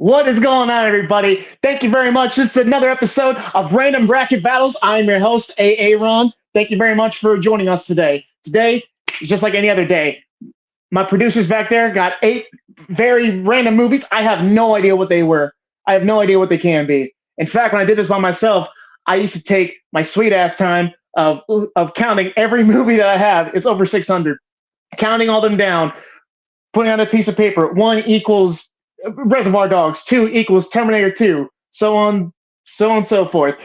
What is going on, everybody? Thank you very much. This is another episode of Random Bracket Battles. I'm your host, Ron. Thank you very much for joining us today. Today is just like any other day. My producers back there got 8 very random movies. I have no idea what they were. I have no idea what they can be. In fact, when I did this by myself, I used to take my sweet ass time of counting every movie that I have. It's over 600. Counting all them down, putting on a piece of paper. 1 equals Reservoir Dogs, 2 equals Terminator 2, so on and so forth.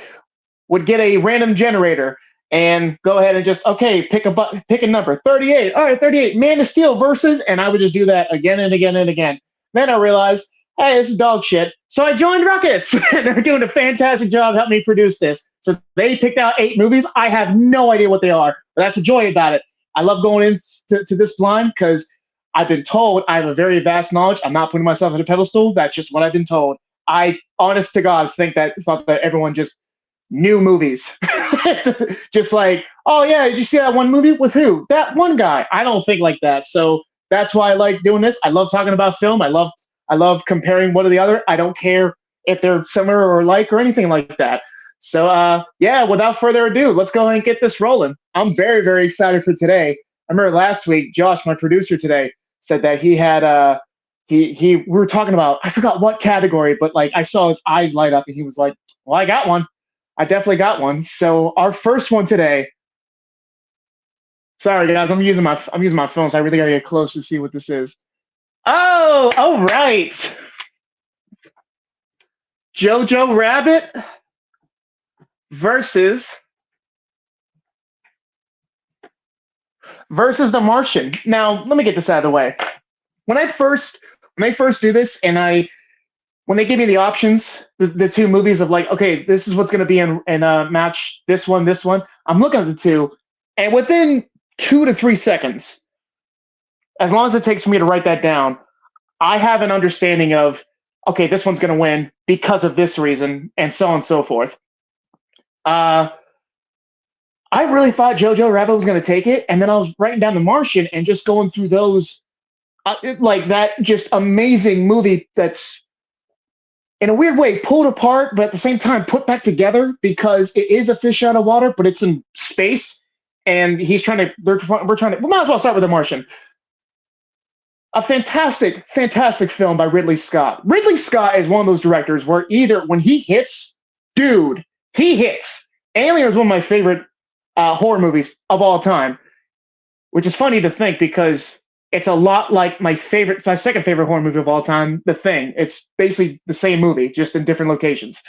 Would get a random generator and go ahead and just, okay, pick a number. 38. All right, 38. Man of Steel versus, and I would just do that again and again and again. Then I realized, hey, this is dog shit. So I joined Ruckus, and they're doing a fantastic job helping me produce this. So they picked out 8 movies. I have no idea what they are, but that's the joy about it. I love going into this blind because I've been told I have a very vast knowledge. I'm not putting myself on a pedestal. That's just what I've been told. I, honest to God, thought that everyone just knew movies. Just like, oh yeah, did you see that one movie with who? That one guy. I don't think like that. So that's why I like doing this. I love talking about film. I love comparing one to the other. I don't care if they're similar or alike or anything like that. So yeah, without further ado, let's go ahead and get this rolling. I'm very, very excited for today. I remember last week, Josh, my producer today, said that he had we were talking about, I forgot what category, but like I saw his eyes light up and he was like, well, I got one. I definitely got one. So our first one today. Sorry guys, I'm using my phone, so I really gotta get close to see what this is. Oh, all right. JoJo Rabbit versus The Martian. Now, let me get this out of the way. When they first do this, and when they give me the options, the 2 movies of like, okay, this is what's going to be in match this one, I'm looking at the 2, and within 2 to 3 seconds, as long as it takes for me to write that down, I have an understanding of, okay, this one's going to win because of this reason, and so on and so forth. I really thought JoJo Rabbit was going to take it, and then I was writing down The Martian and just going through those, like that just amazing movie that's, in a weird way, pulled apart, but at the same time put back together because it is a fish out of water, but it's in space, and we might as well start with The Martian. A fantastic, fantastic film by Ridley Scott. Ridley Scott is one of those directors where either when he hits, dude, he hits. Alien is one of my favorite horror movies of all time, which is funny to think because it's a lot like my second favorite horror movie of all time, The Thing. It's basically the same movie, just in different locations.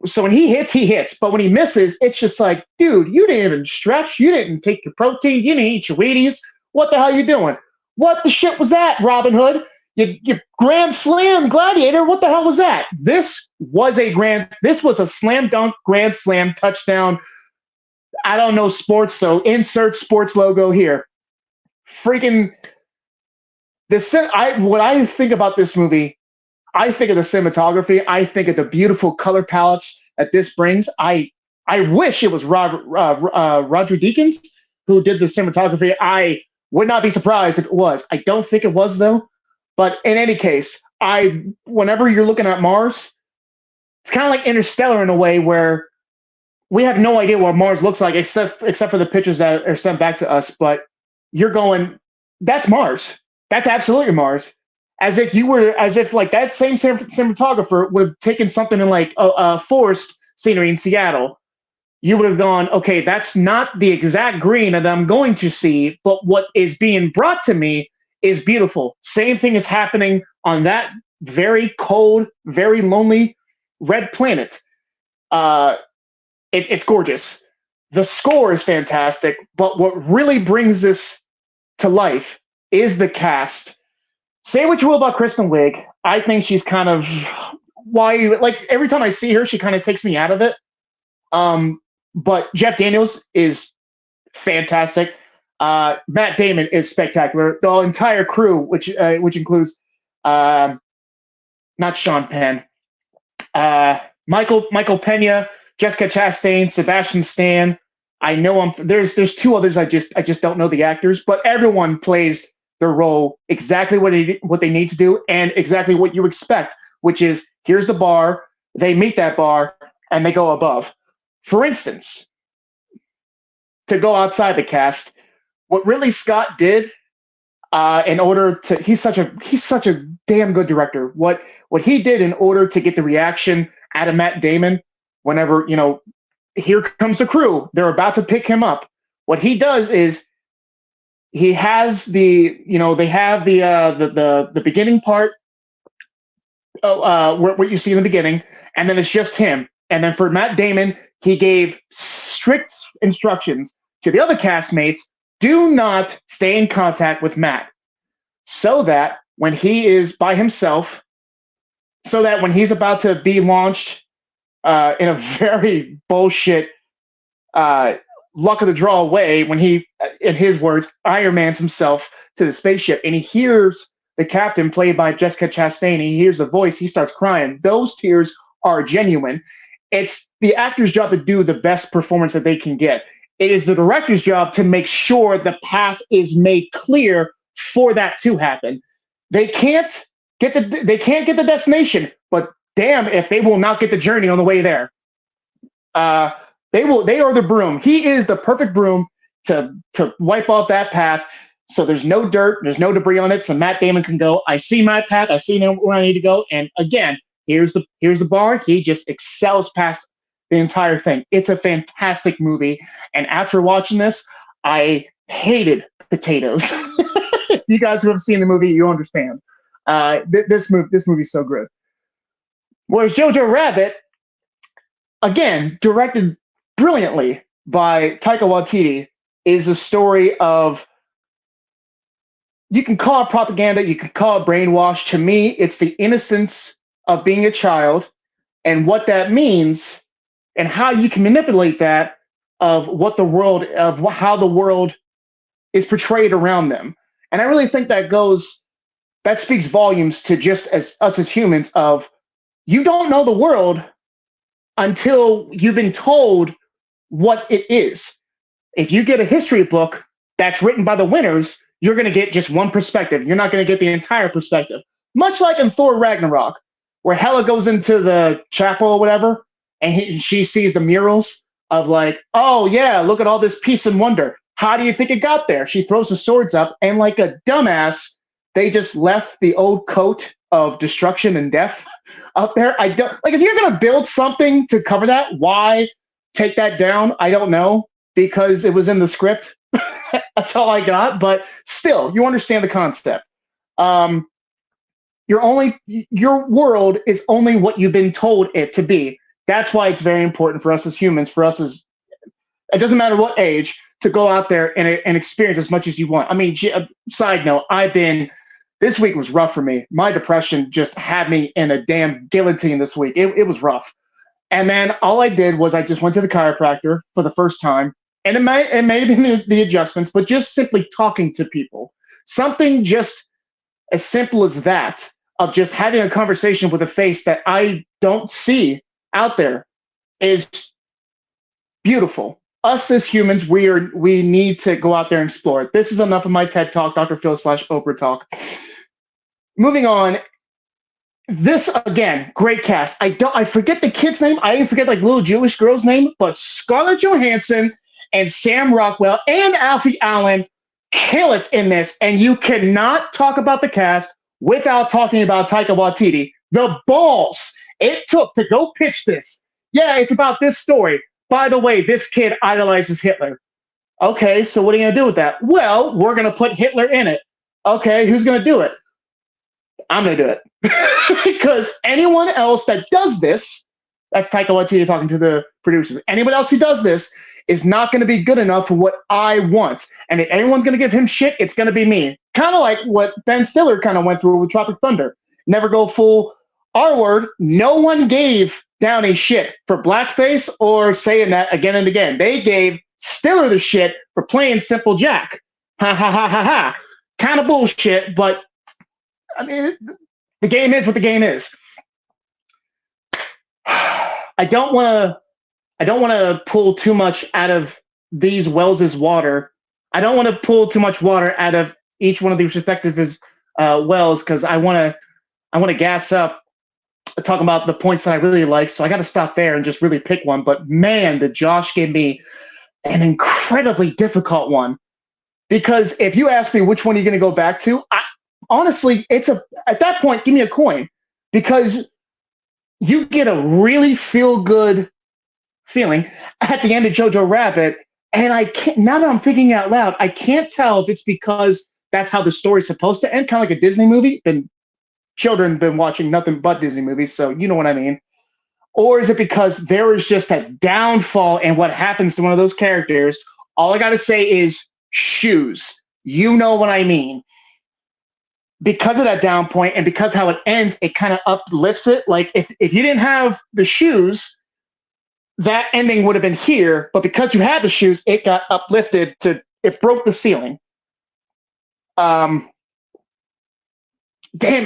So when he hits. But when he misses, it's just like, dude, you didn't even stretch. You didn't take your protein. You didn't eat your Wheaties. What the hell are you doing? What the shit was that, Robin Hood? You Grand Slam Gladiator. What the hell was that? This was a slam dunk, Grand Slam touchdown. I don't know sports, so insert sports logo here. Freaking what I think about this movie, I think of the cinematography. I think of the beautiful color palettes that this brings. I wish it was Roger Deakins who did the cinematography. I would not be surprised if it was. I don't think it was though. But in any case, whenever you're looking at Mars, it's kind of like Interstellar in a way where we have no idea what Mars looks like except for the pictures that are sent back to us. But you're going, that's Mars. That's absolutely Mars. As if like that same cinematographer would have taken something in like a forest scenery in Seattle. You would have gone, okay, that's not the exact green that I'm going to see, but what is being brought to me is beautiful. Same thing is happening on that very cold, very lonely red planet. It's gorgeous. The score is fantastic, but what really brings this to life is the cast. Say what you will about Kristen Wiig. I think she's kind of like every time I see her, she kind of takes me out of it. But Jeff Daniels is fantastic. Matt Damon is spectacular. The entire crew, which includes not Sean Penn, Michael Pena, Jessica Chastain, Sebastian Stan. I know there's 2 others I just don't know the actors, but everyone plays their role exactly what they need to do and exactly what you expect which is here's the bar, they meet that bar, and they go above. For instance, to go outside the cast, what Ridley Scott did in order to he's such a damn good director. What he did in order to get the reaction out of Matt Damon whenever, here comes the crew, they're about to pick him up. What he does is he has they have the beginning part, what you see in the beginning, and then it's just him. And then for Matt Damon, he gave strict instructions to the other castmates: do not stay in contact with Matt, so that when he is by himself, so that when he's about to be launched in a very bullshit luck of the draw way, when he, in his words, Iron Mans himself to the spaceship, and he hears the captain, played by Jessica Chastain, he hears the voice, he starts crying. Those tears are genuine. It's the actor's job to do the best performance that they can get. It is the director's job to make sure the path is made clear for that to happen. They can't get the destination, but damn if they will not get the journey on the way there. They are the broom. He is the perfect broom to wipe off that path, so there's no dirt, there's no debris on it, so Matt Damon can go, I see my path, I see where I need to go, and again, here's the bar. He just excels past the entire thing. It's a fantastic movie, and after watching this, I hated potatoes. You guys who have seen the movie, you understand. This movie's so good. Whereas Jojo Rabbit, again, directed brilliantly by Taika Waititi, is a story of, you can call it propaganda, you can call it brainwash. To me, it's the innocence of being a child and what that means and how you can manipulate that of how the world is portrayed around them. And I really think that speaks volumes to just as us as humans of, you don't know the world until you've been told what it is. If you get a history book that's written by the winners, you're going to get just one perspective. You're not going to get the entire perspective. Much like in Thor Ragnarok, where Hela goes into the chapel or whatever, and she sees the murals of like, oh yeah, look at all this peace and wonder. How do you think it got there? She throws the swords up, and like a dumbass, they just left the old coat of destruction and death up there. I don't like, if you're going to build something to cover that, why take that down? I don't know, because it was in the script. That's all I got. But still, you understand the concept. Your world is only what you've been told it to be. That's why it's very important for us as humans, for us as, it doesn't matter what age, to go out there and experience as much as you want. I mean, side note, this week was rough for me. My depression just had me in a damn guillotine this week. It was rough. And then all I did was I just went to the chiropractor for the first time. And it may have been the adjustments, but just simply talking to people. Something just as simple as that, of just having a conversation with a face that I don't see out there, is beautiful. Us as humans, we need to go out there and explore it. This is enough of my TED Talk, Dr. Phil / Oprah talk. Moving on. This, again, great cast. I forget the kid's name. I even forget like little Jewish girl's name, but Scarlett Johansson and Sam Rockwell and Alfie Allen kill it in this. And you cannot talk about the cast without talking about Taika Waititi. The balls it took to go pitch this. Yeah, it's about this story. By the way, this kid idolizes Hitler. Okay, so what are you going to do with that? Well, we're going to put Hitler in it. Okay, who's going to do it? I'm going to do it. Because anyone else that does this, that's Taika Waititi talking to the producers, anyone else who does this is not going to be good enough for what I want. And if anyone's going to give him shit, it's going to be me. Kind of like what Ben Stiller kind of went through with Tropic Thunder. Never go full R-word. No one gave Downey shit for blackface or saying that again and again. They gave Stiller the shit for playing Simple Jack. Ha ha ha ha ha. Kind of bullshit, but I mean, the game is what the game is. I don't want to pull too much out of these wells' water. I don't want to pull too much water out of each one of these respective wells, because I want to gas up talking about the points that I really like. So I got to stop there and just really pick one. But man, did Josh give me an incredibly difficult one. Because if you ask me which one are you going to go back to, honestly, at that point, give me a coin. Because you get a really feel good feeling at the end of Jojo Rabbit. And I can't, now that I'm thinking out loud, I can't tell if it's because that's how the story's supposed to end, kind of like a Disney movie. And children been watching nothing but Disney movies, so you know what I mean. Or is it because there is just a downfall in what happens to one of those characters? All I got to say is shoes. You know what I mean. Because of that down point and because how it ends, it kind of uplifts it. Like if you didn't have the shoes, that ending would have been here. But because you had the shoes, it got uplifted it broke the ceiling. Damn,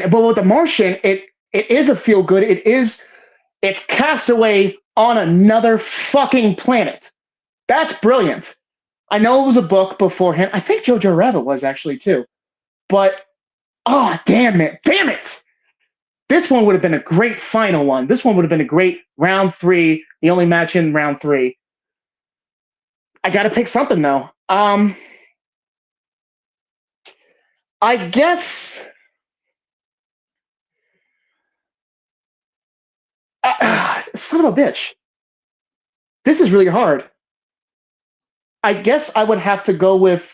but with The Martian, it is a feel good. It's Castaway on another fucking planet. That's brilliant. I know it was a book beforehand. I think Jojo Rabbit was actually too. But oh damn it. This one would have been a great final one. This one would have been a great round 3, the only match in round 3. I gotta pick something though. I guess son of a bitch. This is really hard. I guess I would have to go with.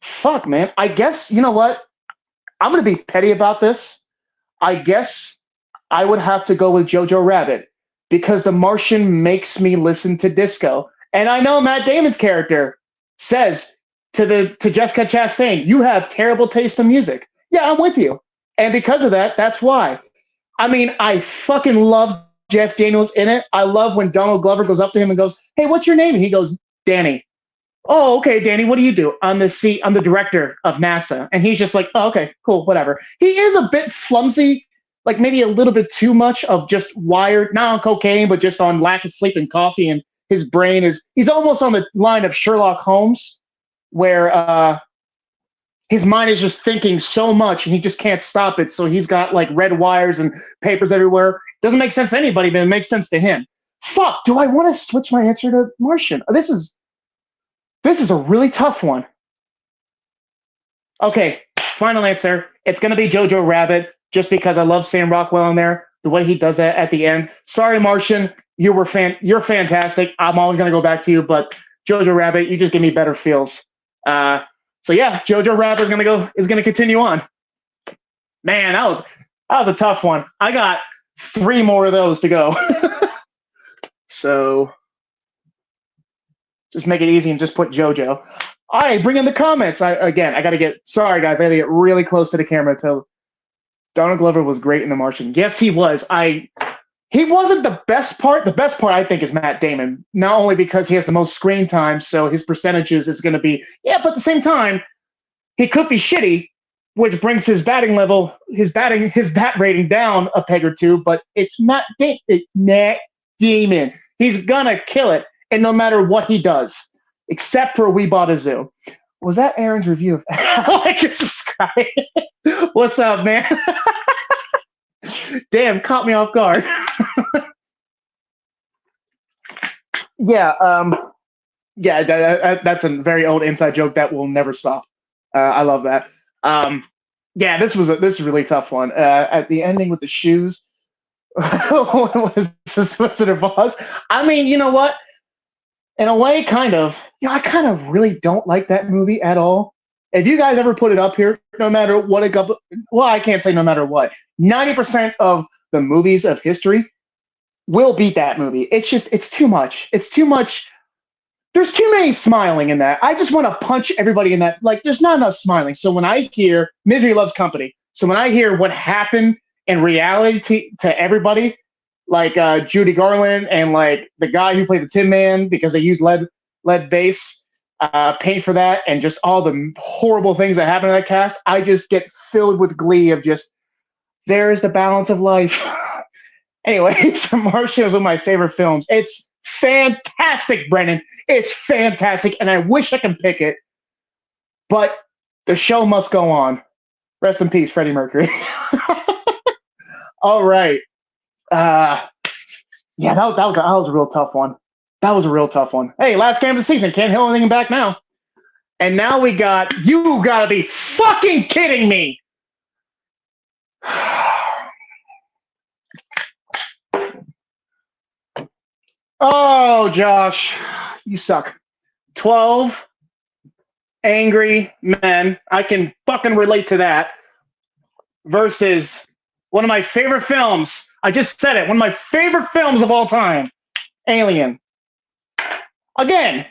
Fuck, man. I guess, you know what? I'm going to be petty about this. I guess I would have to go with Jojo Rabbit because The Martian makes me listen to disco. And I know Matt Damon's character says to Jessica Chastain, you have terrible taste in music. Yeah, I'm with you. And because of that, that's why. I mean, I fucking love Jeff Daniels in it. I love when Donald Glover goes up to him and goes, hey, what's your name? And he goes, Danny. Oh, okay, Danny, what do you do? I'm the director of NASA. And he's just like, oh, okay, cool, whatever. He is a bit clumsy, like maybe a little bit too much of just wired, not on cocaine, but just on lack of sleep and coffee. And his brain he's almost on the line of Sherlock Holmes, where his mind is just thinking so much and he just can't stop it. So he's got like red wires and papers everywhere. Doesn't make sense to anybody, but it makes sense to him. Fuck, do I want to switch my answer to Martian? This is a really tough one. Okay, final answer. It's going to be Jojo Rabbit, just because I love Sam Rockwell in there, the way he does that at the end. Sorry, Martian, you're fantastic. I'm always going to go back to you, but Jojo Rabbit, you just give me better feels. So yeah, Jojo Rabbit is going to continue on. Man, that was a tough one. I got 3 more of those to go. So just make it easy and just put JoJo. All right, bring in the comments. Sorry guys, I got to get really close to the camera to. Donald Glover was great in The Martian. Yes, he was. He wasn't the best part. The best part, I think, is Matt Damon. Not only because he has the most screen time, so his percentages is going to be, yeah, but at the same time, he could be shitty, which brings his batting level, his bat rating down a peg or two, but it's Matt Damon. He's going to kill it, and no matter what he does, except for We Bought a Zoo. Was that Aaron's review of like and subscribe? What's up, man? Damn, caught me off guard. That's a very old inside joke that will never stop. I love that. This is a really tough one. At the ending with the shoes, what is this Wizard of Oz? I mean, you know what? In a way, kind of. I kind of really don't like that movie at all. If you guys ever put it up here, no matter what I can't say no matter what. 90% of the movies of history will beat that movie. It's too much. It's too much. There's too many smiling in that. I just want to punch everybody in that. Like, there's not enough smiling. So when I hear Misery Loves Company, so when I hear what happened in reality to everybody, like Judy Garland and like the guy who played the Tin Man because they used lead base paint for that, and just all the horrible things that happen in that cast, I just get filled with glee of just, there's the balance of life. Anyway, The Martian is one of my favorite films. It's fantastic, Brennan. It's fantastic, and I wish I could pick it, but the show must go on. Rest in peace, Freddie Mercury. All right. Yeah, that was a real tough one. That was a real tough one. Hey, last game of the season. Can't hold anything back now. And now we got, you gotta be fucking kidding me. Oh, Josh, you suck. 12 Angry Men. I can fucking relate to that. Versus one of my favorite films. I just said it. One of my favorite films of all time. Alien. Again,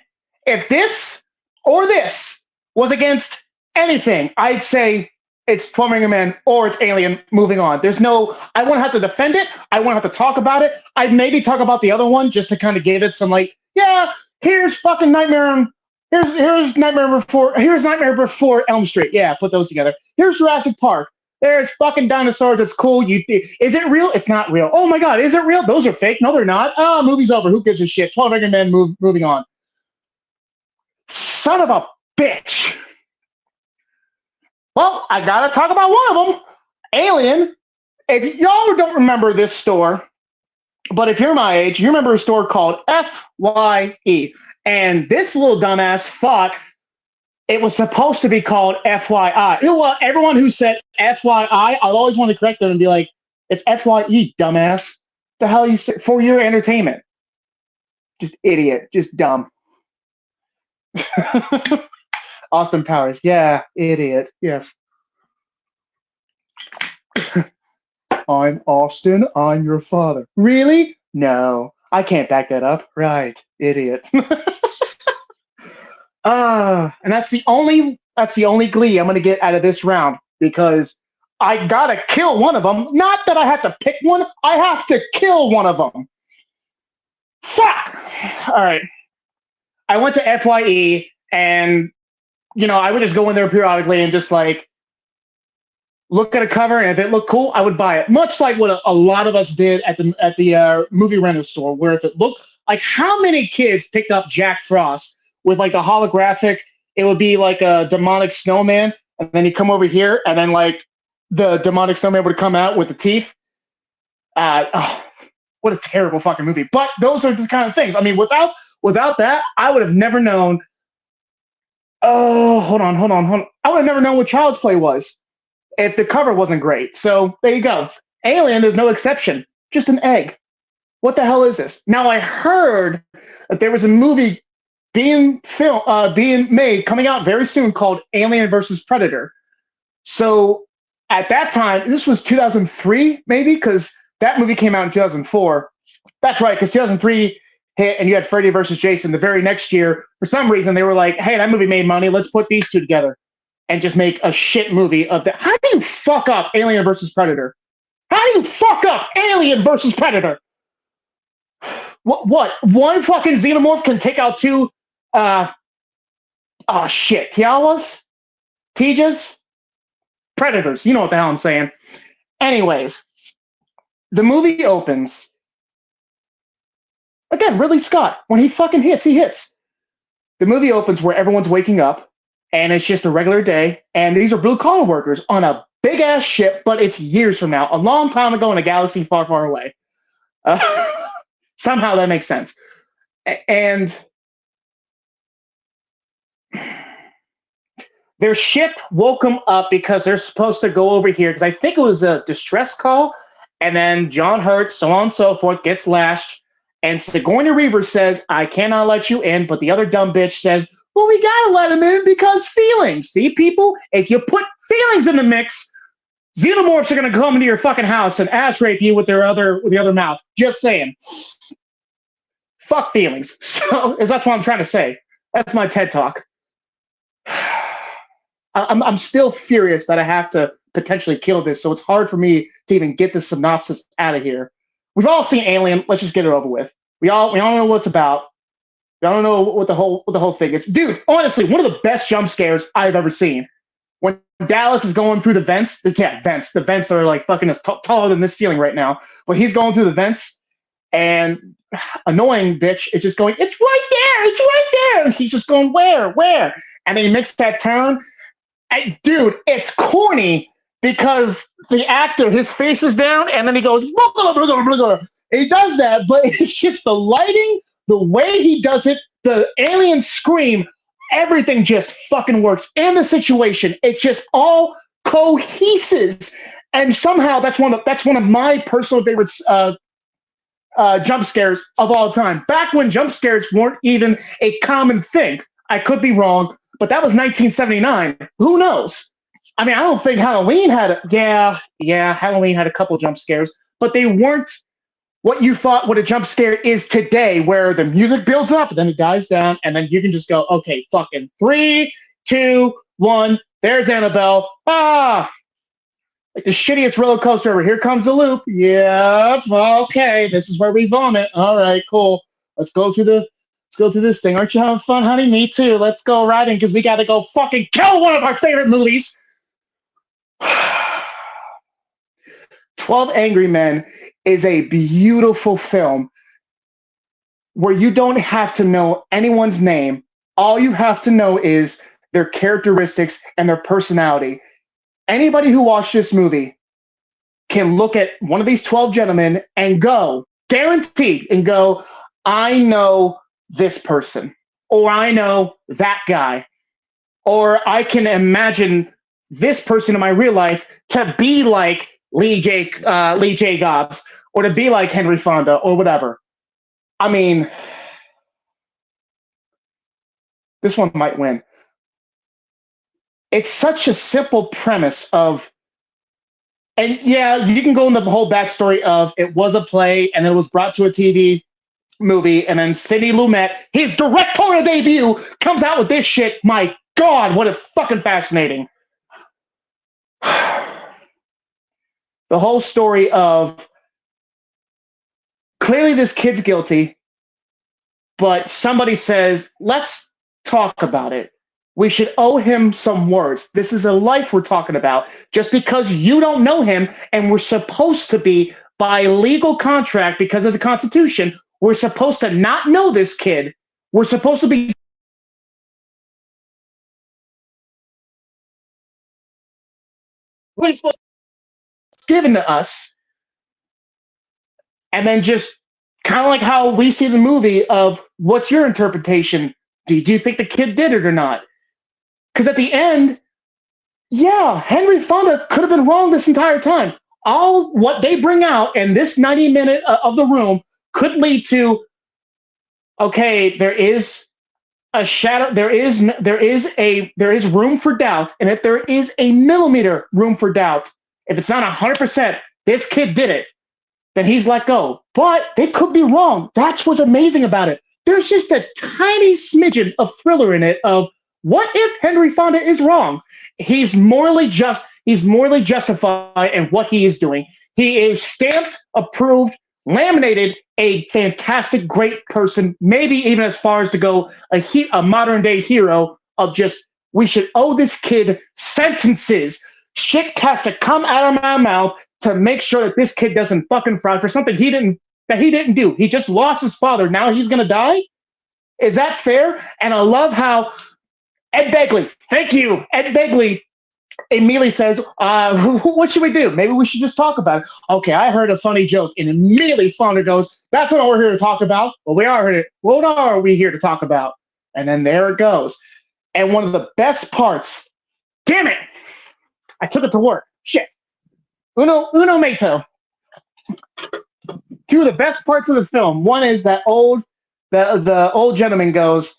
if this or this was against anything, I'd say it's 12 Angry Men or it's Alien. Moving on. There's no, I won't have to defend it. I won't have to talk about it. I'd maybe talk about the other one just to kind of give it some like, yeah, here's fucking Nightmare. Here's Nightmare Before Elm Street. Yeah, put those together. Here's Jurassic Park. There's fucking dinosaurs. It's cool. Is it real? It's not real. Oh my god, is it real? Those are fake. No, they're not. Oh, movie's over. Who gives a shit? 12 Angry Men. Moving on. Son of a bitch. Well, I gotta talk about one of them. Alien. If y'all don't remember this store, but if you're my age, you remember a store called FYE. And this little dumbass thought it was supposed to be called FYI. You know what? Everyone who said FYI, I'll always want to correct them and be like, it's FYE, dumbass. The hell you say? For your entertainment. Just idiot. Just dumb. Austin Powers. Yeah, idiot. Yes. I'm Austin. I'm your father. Really? No. I can't back that up. Right. Idiot. And that's the only glee I'm gonna get out of this round because I gotta kill one of them. Not that I have to pick one, I have to kill one of them. Fuck! Alright. I went to FYE and I would just go in there periodically and just like look at a cover, and if it looked cool, I would buy it. Much like what a lot of us did at the movie rental store, where if it looked like, how many kids picked up Jack Frost with like the holographic, it would be like a demonic snowman, and then you come over here, and then like the demonic snowman would come out with the teeth. Oh, what a terrible fucking movie. But those are the kind of things. I mean, without that, I would have never known. Oh, hold on. I would have never known what Child's Play was if the cover wasn't great. So there you go. Alien is no exception. Just an egg. What the hell is this? Now I heard that there was a movie being made, coming out very soon, called Alien versus Predator. So at that time, this was 2003, maybe, because that movie came out in 2004. That's right, because 2003 hit, and you had Freddy versus Jason the very next year. For some reason, they were like, hey, that movie made money. Let's put these two together and just make a shit movie of that. How do you fuck up Alien versus Predator? How do you fuck up Alien versus Predator? What? One fucking xenomorph can take out two, Tiawas? Tijas? Predators. You know what the hell I'm saying. Anyways, the movie opens. Again, Ridley Scott, when he fucking hits, he hits. The movie opens where everyone's waking up, and it's just a regular day, and these are blue-collar workers on a big-ass ship, but it's years from now, a long time ago in a galaxy far, far away. Somehow that makes sense. And their ship woke them up because they're supposed to go over here, because I think it was a distress call, and then John Hurt, so on and so forth, gets lashed, and Sigourney Weaver says, I cannot let you in, but the other dumb bitch says, well, we gotta let him in because feelings. See, people, if you put feelings in the mix, xenomorphs are gonna come into your fucking house and ass rape you with the other mouth. Just saying. Fuck feelings. So that's what I'm trying to say. That's my TED Talk. I'm still furious that I have to potentially kill this, so it's hard for me to even get the synopsis out of here. We've all seen Alien. Let's just get it over with. We all know what it's about. We all know what the whole thing is. Dude, honestly, one of the best jump scares I've ever seen. When Dallas is going through the vents, the vents are like fucking as taller than this ceiling right now. But he's going through the vents, and annoying bitch is just going, it's right there. And he's just going, where? And then he makes that turn. And, dude, it's corny because the actor, his face is down, and then he goes, blah, blah, blah, blah, blah, blah. He does that, but it's just the lighting, the way he does it, the alien scream, everything just fucking works. And the situation, it just all coheses. And somehow that's one of my personal favorites jump scares of all time. Back when jump scares weren't even a common thing. I could be wrong, but that was 1979. Who knows? I mean, I don't think Halloween had Halloween had a couple jump scares, but they weren't what you thought what a jump scare is today, where the music builds up, and then it dies down, and then you can just go, okay, fucking 3, 2, 1, there's Annabelle. Ah! Like the shittiest roller coaster ever. Here comes the loop. Yep. Okay, this is where we vomit. All right, cool. Let's go through this thing. Aren't you having fun, honey? Me too. Let's go riding because we got to go fucking kill one of our favorite movies. 12 Angry Men is a beautiful film where you don't have to know anyone's name. All you have to know is their characteristics and their personality. Anybody who watched this movie can look at one of these 12 gentlemen and go, guaranteed, and go, I know this person, or I know that guy, or I can imagine this person in my real life to be like Lee J. Gobbs, or to be like Henry Fonda, or whatever. I mean, this one might win. It's such a simple premise of, and yeah, you can go in the whole backstory of it was a play and then it was brought to a TV movie, and then Sidney Lumet, his directorial debut, comes out with this shit. My God, what a fucking fascinating. The whole story of clearly this kid's guilty, but somebody says, let's talk about it. We should owe him some words. This is a life we're talking about. Just because you don't know him, and we're supposed to be, by legal contract, because of the Constitution, we're supposed to not know this kid. We're supposed to be given to us, and then just kind of like how we see the movie of what's your interpretation? Do you think the kid did it or not? Because at the end, yeah, Henry Fonda could have been wrong this entire time. All what they bring out in this 90-minute of the room could lead to, okay, there is a shadow, there is room for doubt, and if there is a millimeter room for doubt, if it's not 100%, this kid did it, then he's let go. But they could be wrong. That's what's amazing about it. There's just a tiny smidgen of thriller in it of, what if Henry Fonda is wrong? He's morally justified in what he is doing. He is stamped, approved, laminated, a fantastic, great person, maybe even as far as to go a modern day hero of just, we should owe this kid sentences. Shit has to come out of my mouth to make sure that this kid doesn't fucking fry for something he didn't do. He just lost his father. Now he's gonna die? Is that fair? And I love how Ed Begley, thank you. Ed Begley immediately says, what should we do? Maybe we should just talk about it. Okay, I heard a funny joke. And immediately Fonda goes, that's what we're here to talk about. Well, what are we here to talk about? And then there it goes. And one of the best parts, damn it, I took it to work. Shit. Uno momento. Two of the best parts of the film. One is that the old gentleman goes,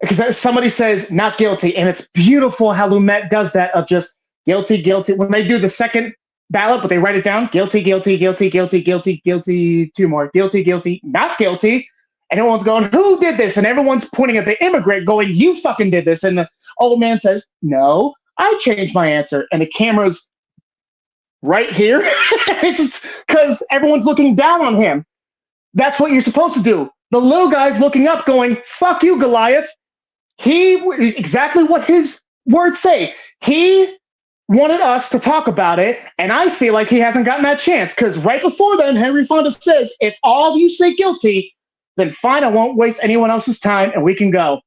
because somebody says not guilty, and it's beautiful how Lumet does that of just guilty, guilty. When they do the second ballot, but they write it down, guilty, guilty, guilty, guilty, guilty, guilty, two more, guilty, guilty, not guilty. And everyone's going, who did this? And everyone's pointing at the immigrant going, you fucking did this. And the old man says, no, I changed my answer. And the camera's right here. It's just because everyone's looking down on him. That's what you're supposed to do. The little guy's looking up going, fuck you, Goliath. Exactly what his words say. He wanted us to talk about it, and I feel like he hasn't gotten that chance, because right before then, Henry Fonda says, if all of you say guilty, then fine, I won't waste anyone else's time, and we can go.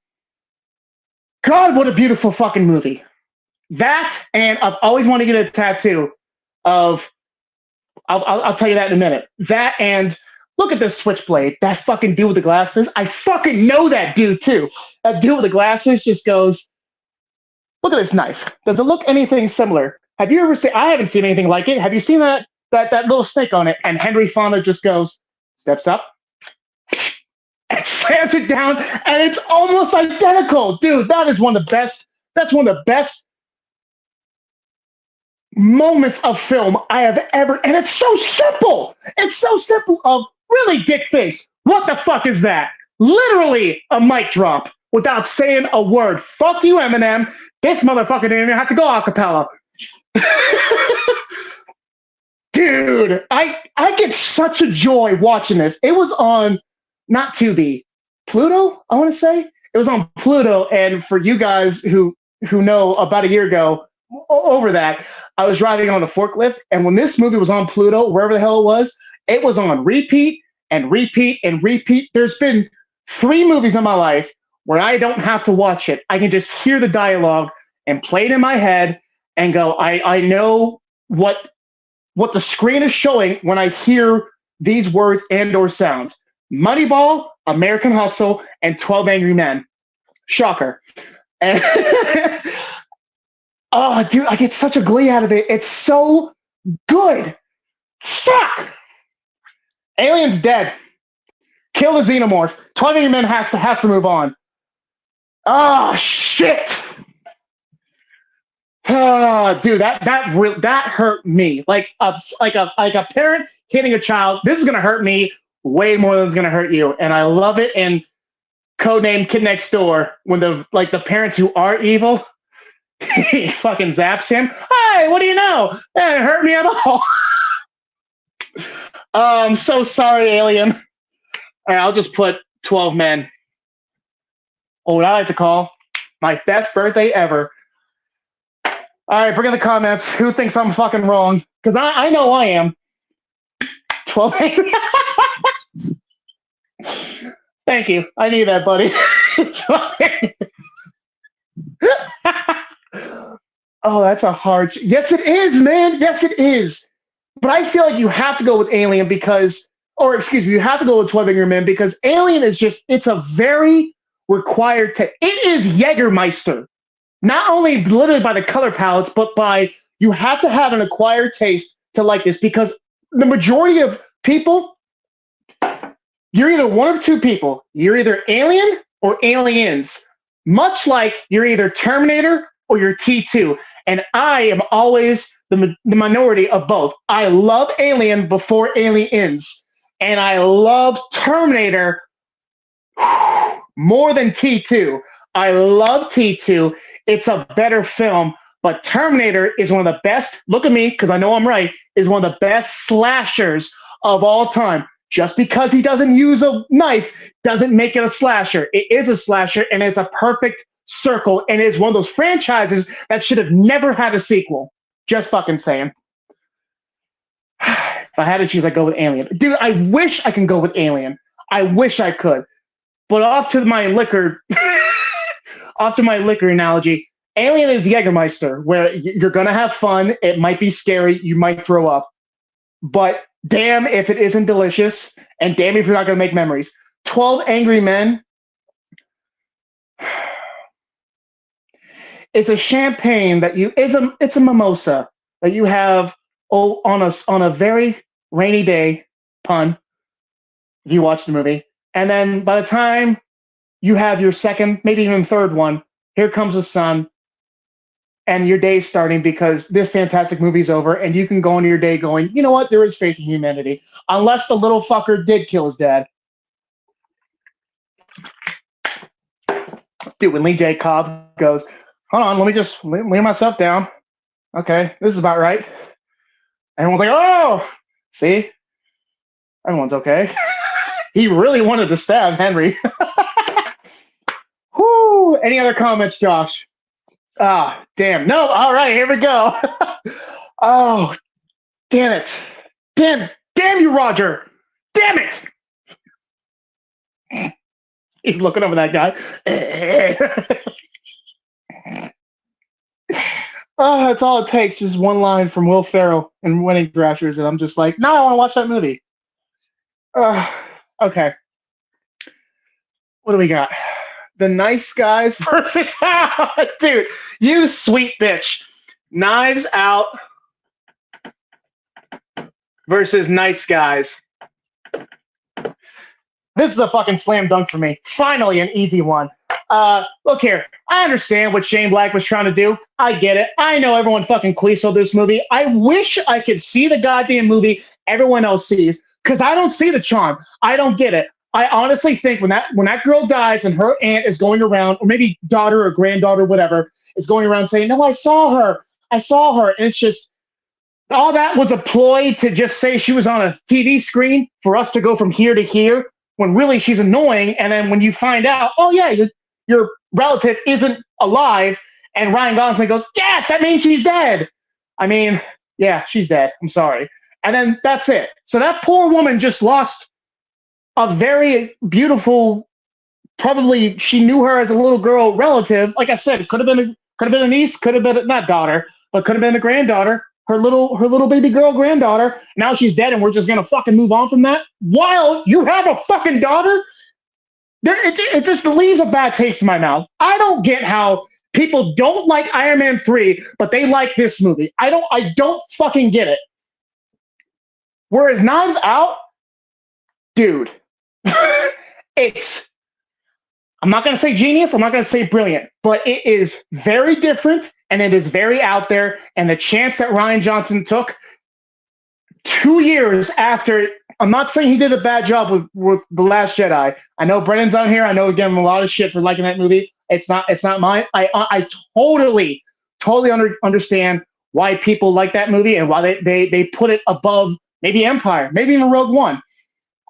God, what a beautiful fucking movie. That, and I've always wanted to get a tattoo of. I'll tell you that in a minute. That and look at this switchblade. That fucking dude with the glasses. I fucking know that dude too. That dude with the glasses just goes, look at this knife. Does it look anything similar? Have you ever seen? I haven't seen anything like it. Have you seen that little snake on it? And Henry Fonda just goes, steps up, and slams it down, and it's almost identical, dude. That is one of the best. That's one of the best moments of film I have ever, and it's so simple. It's so simple. Of really, dick face. What the fuck is that? Literally a mic drop without saying a word. Fuck you, Eminem. This motherfucker didn't even have to go a cappella. Dude, I get such a joy watching this. It was on not Tubi, Pluto, I want to say. It was on Pluto, and for you guys who know, about a year ago, over that, I was driving on a forklift, and when this movie was on Pluto, wherever the hell it was on repeat and repeat and repeat. There's been 3 movies in my life where I don't have to watch it. I can just hear the dialogue and play it in my head and go, I know what the screen is showing when I hear these words and or sounds. Moneyball, American Hustle, and 12 Angry Men. Shocker. And oh, dude, I get such a glee out of it. It's so good. Fuck! Alien's dead. Kill the xenomorph. 12 Angry Men has to move on. Oh, shit. Oh, dude, that hurt me. Like a parent hitting a child. This is gonna hurt me way more than it's gonna hurt you. And I love it. And Codename Kid Next Door, when the parents who are evil, he fucking zaps him. Hey, what do you know? That didn't hurt me at all. I'm so sorry, Alien. All right, I'll just put 12 men. Or what I like to call my best birthday ever. All right, bring in the comments. Who thinks I'm fucking wrong? Because I know I am. 12 Angry Men. Thank you. I need that, buddy. Oh, that's a hard. Yes, it is, man. Yes, it is. But I feel like you have to go with Alien because, or excuse me, you have to go with 12 Angry Men because Alien is just, it's a very required it is Jägermeister. Not only literally by the color palettes, but by, you have to have an acquired taste to like this because the majority of people, you're either one of 2 people. You're either Alien or Aliens. Much like you're either Terminator or you're T2. And I am always the minority of both. I love Alien before Aliens. And I love Terminator more than T2. I love T2. It's a better film, but Terminator is one of the best, look at me, because I know I'm right, is one of the best slashers of all time. Just because he doesn't use a knife doesn't make it a slasher. It is a slasher, and it's a perfect circle, and it's one of those franchises that should have never had a sequel. Just fucking saying. If I had to choose, I'd go with Alien. Dude, I wish I can go with Alien. I wish I could. But off to my liquor analogy, Alien is Jägermeister, where you're going to have fun. It might be scary. You might throw up. But damn if it isn't delicious, and damn if you're not going to make memories. 12 Angry Men is a champagne that it's a mimosa that you have on a very rainy day, pun, if you watch the movie. And then by the time you have your second, maybe even third one, here comes the sun, and your day's starting because this fantastic movie's over, and you can go on your day going, you know what, there is faith in humanity. Unless the little fucker did kill his dad. Dude, when Lee J. Cobb goes, hold on, let me just lay myself down. Okay, this is about right. Everyone's like, oh, see? Everyone's okay. He really wanted to stab Henry. Whoo! Any other comments, Josh? Ah, damn. No, all right, here we go. Oh, damn it. Damn you, Roger. Damn it. He's looking over that guy. That's all it takes. Just one line from Will Ferrell in Wedding Crashers, and I'm just like, no, I want to watch that movie. Uh, okay. What do we got? The Nice Guys versus dude, you sweet bitch. Knives Out versus Nice Guys. This is a fucking slam dunk for me. Finally, an easy one. Look here. I understand what Shane Black was trying to do. I get it. I know everyone fucking cliched this movie. I wish I could see the goddamn movie everyone else sees, because I don't see the charm. I don't get it. I honestly think when that girl dies and her aunt is going around, or maybe daughter or granddaughter, whatever, is going around saying, "No, I saw her. I saw her," and it's just all that was a ploy to just say she was on a TV screen for us to go from here to here, when really she's annoying. And then when you find out, oh yeah, your relative isn't alive, and Ryan Gosling goes, "Yes, that means she's dead." I mean, yeah, she's dead. I'm sorry. And then that's it. So that poor woman just lost a very beautiful, probably she knew her as a little girl relative. Like I said, could have been a niece, could have been not daughter, but could have been a granddaughter, her little baby girl granddaughter. Now she's dead, and we're just gonna fucking move on from that. While you have a fucking daughter, it just leaves a bad taste in my mouth. I don't get how people don't like Iron Man 3, but they like this movie. I don't fucking get it. Whereas Knives Out, dude, I'm not going to say genius, I'm not going to say brilliant, but it is very different, and it is very out there. And the chance that Rian Johnson took 2 years after, I'm not saying he did a bad job with The Last Jedi. I know Brennan's on here. I know we give him a lot of shit for liking that movie. It's not mine. I totally understand why people like that movie and why they put it above maybe Empire, maybe even Rogue One,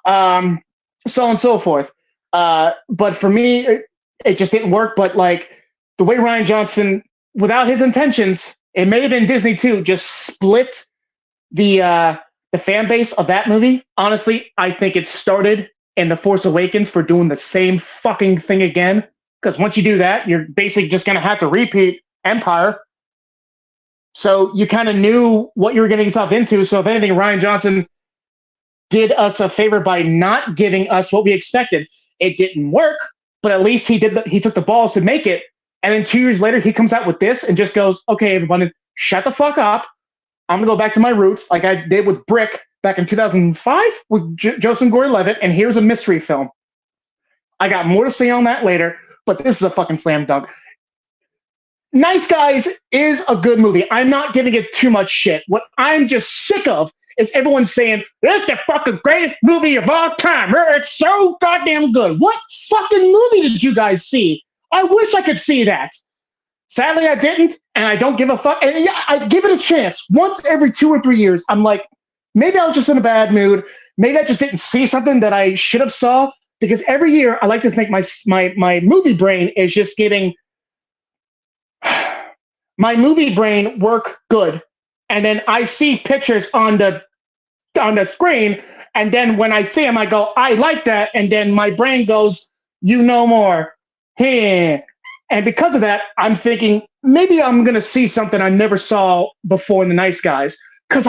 so on and so forth. But for me, it just didn't work. But like the way Rian Johnson, without his intentions, it may have been Disney too, just split the fan base of that movie. Honestly, I think it started in The Force Awakens for doing the same fucking thing again. Because once you do that, you're basically just going to have to repeat Empire. So you kind of knew what you were getting yourself into. So if anything, Rian Johnson did us a favor by not giving us what we expected. It didn't work, but at least he took the balls to make it. And then 2 years later, he comes out with this and just goes, "Okay, everybody, shut the fuck up. I'm going to go back to my roots like I did with Brick back in 2005 with Joseph Gordon-Levitt, and here's a mystery film." I got more to say on that later, but this is a fucking slam dunk. Nice Guys is a good movie. I'm not giving it too much shit. What I'm just sick of is everyone saying, "It's the fucking greatest movie of all time. It's so goddamn good." What fucking movie did you guys see? I wish I could see that. Sadly, I didn't, and I don't give a fuck. And yeah, I give it a chance. Once every 2 or 3 years, I'm like, maybe I was just in a bad mood. Maybe I just didn't see something that I should have saw. Because every year, I like to think my movie brain is just getting my movie brain work good, and then I see pictures on the screen, and then when I see them, I go, "I like that," and then my brain goes, "You know more." Hey. And because of that, I'm thinking maybe I'm going to see something I never saw before in The Nice Guys. Because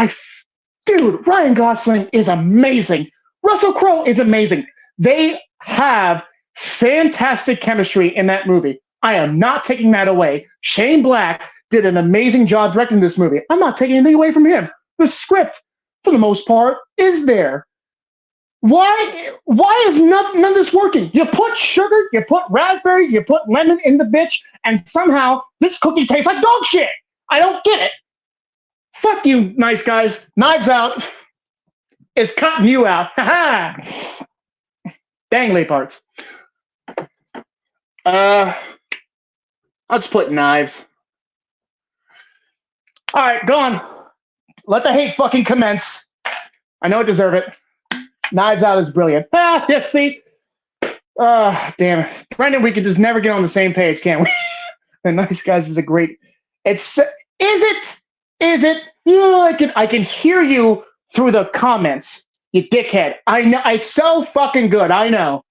dude, Ryan Gosling is amazing. Russell Crowe is amazing. They have fantastic chemistry in that movie. I am not taking that away. Shane Black did an amazing job directing this movie. I'm not taking anything away from him. The script, for the most part, is there. Why is none of this working? You put sugar, you put raspberries, you put lemon in the bitch, and somehow this cookie tastes like dog shit. I don't get it. Fuck you, Nice Guys. Knives Out is cutting you out. Ha ha. Dangly parts. I'll just put knives. All right, go on. Let the hate fucking commence. I know I deserve it. Knives Out is brilliant. Yeah, see? Damn it. Brendan, we can just never get on the same page, can't we? The Nice Guys is a great... Is it? You know, I can hear you through the comments, you dickhead. I know. It's so fucking good. I know.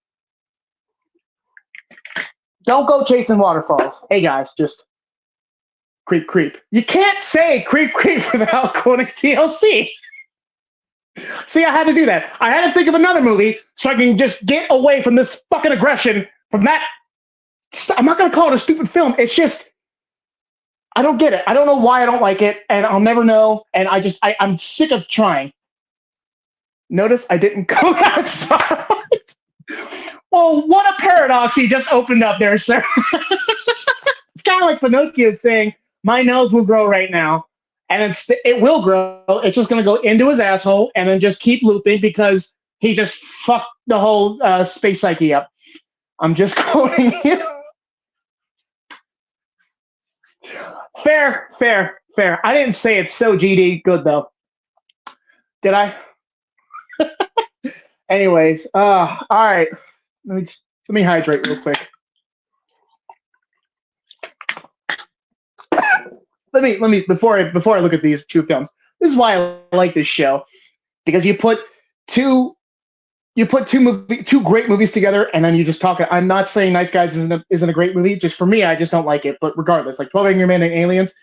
Don't go chasing waterfalls. Hey, guys, just creep, creep. You can't say creep, creep without quoting TLC. See, I had to do that. I had to think of another movie so I can just get away from this fucking aggression from that. I'm not going to call it a stupid film. It's just, I don't get it. I don't know why I don't like it, and I'll never know. And I'm sick of trying. Notice I didn't go outside. Well, what a paradox you just opened up there, sir. It's kind of like Pinocchio saying, my nose will grow right now. And it will grow. It's just going to go into his asshole and then just keep looping because he just fucked the whole space psyche up. I'm just quoting you. Fair. I didn't say it's so GD good, though. Did I? Anyways, all right. Let me hydrate real quick. Let me before I look at these two films. This is why I like this show, because you put two great movies together, and then you just talk. I'm not saying Nice Guys isn't a great movie. Just for me, I just don't like it. But regardless, like 12 Angry Men and Aliens,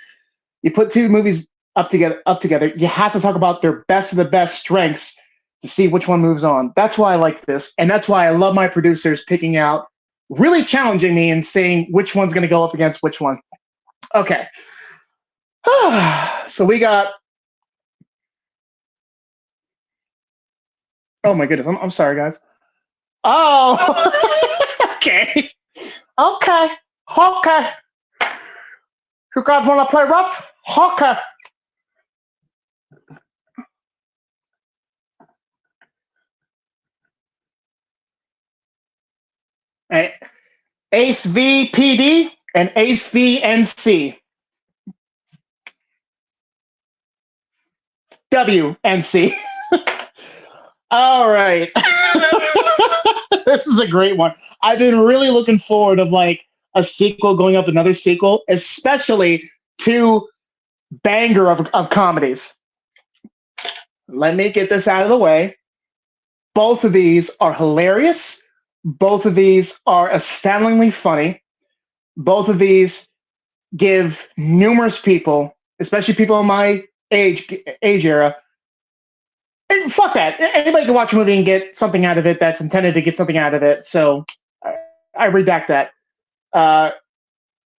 you put two movies up together. You have to talk about their best of the best strengths to see which one moves on. That's why I like this, and that's why I love my producers picking out, really challenging me and saying which one's going to go up against which one. Okay. So we got. Oh my goodness! I'm sorry, guys. Oh, okay. You guys want to play rough? Okay. Right. Ace VPD and Ace VNC. WNC. All right. This is a great one. I've been really looking forward of like a sequel going up another sequel, especially to banger of comedies. Let me get this out of the way. Both of these are hilarious. Both of these are astoundingly funny. Both of these give numerous people, especially people in my age era. And fuck that. Anybody can watch a movie and get something out of it that's intended to get something out of it. So I redact that.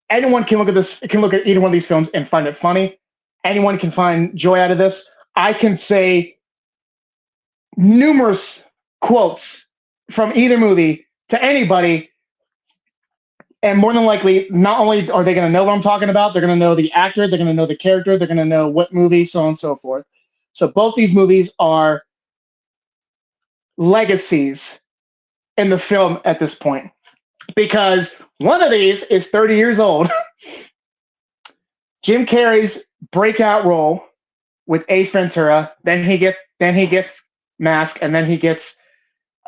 Anyone can look at this, can look at either one of these films and find it funny. Anyone can find joy out of this. I can say numerous quotes from either movie to anybody, and more than likely, not only are they going to know what I'm talking about, they're going to know the actor, they're going to know the character, they're going to know what movie, so on and so forth. So both these movies are legacies in the film at this point, because one of these is 30 years old. Jim Carrey's breakout role with Ace Ventura, then he gets Mask, and then he gets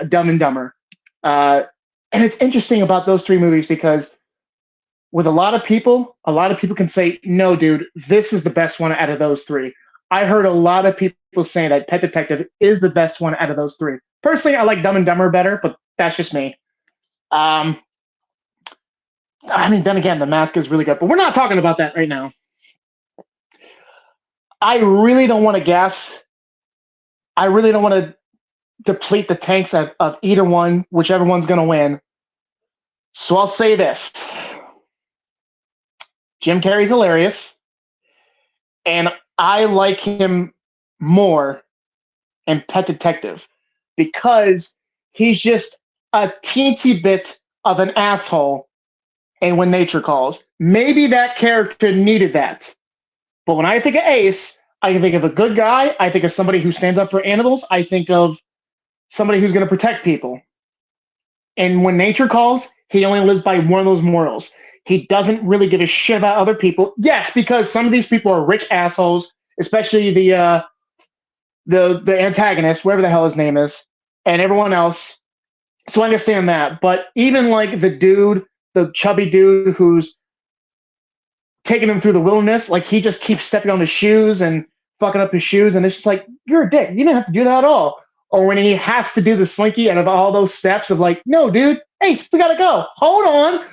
Dumb and Dumber. And it's interesting about those three movies because with a lot of people can say, no, dude, this is the best one out of those three. I heard a lot of people saying that Pet Detective is the best one out of those three. Personally, I like Dumb and Dumber better, but that's just me. I mean, then again, The Mask is really good, but we're not talking about that right now. I really don't want to guess. I really don't want to deplete the tanks of either one, whichever one's going to win. So I'll say this. Jim Carrey's hilarious, and I like him more in Pet Detective because he's just a teensy bit of an asshole in When Nature Calls. Maybe that character needed that. But when I think of Ace, I can think of a good guy. I think of somebody who stands up for animals. I think of somebody who's going to protect people. And When Nature Calls, he only lives by one of those morals. He doesn't really give a shit about other people. Yes, because some of these people are rich assholes, especially the antagonist, whatever the hell his name is, and everyone else. So I understand that. But even like the chubby dude who's taking him through the wilderness, like he just keeps stepping on his shoes and fucking up his shoes, and it's just like, you're a dick. You didn't have to do that at all. Or when he has to do the slinky out of all those steps of like, no, dude, Ace, we gotta go. Hold on.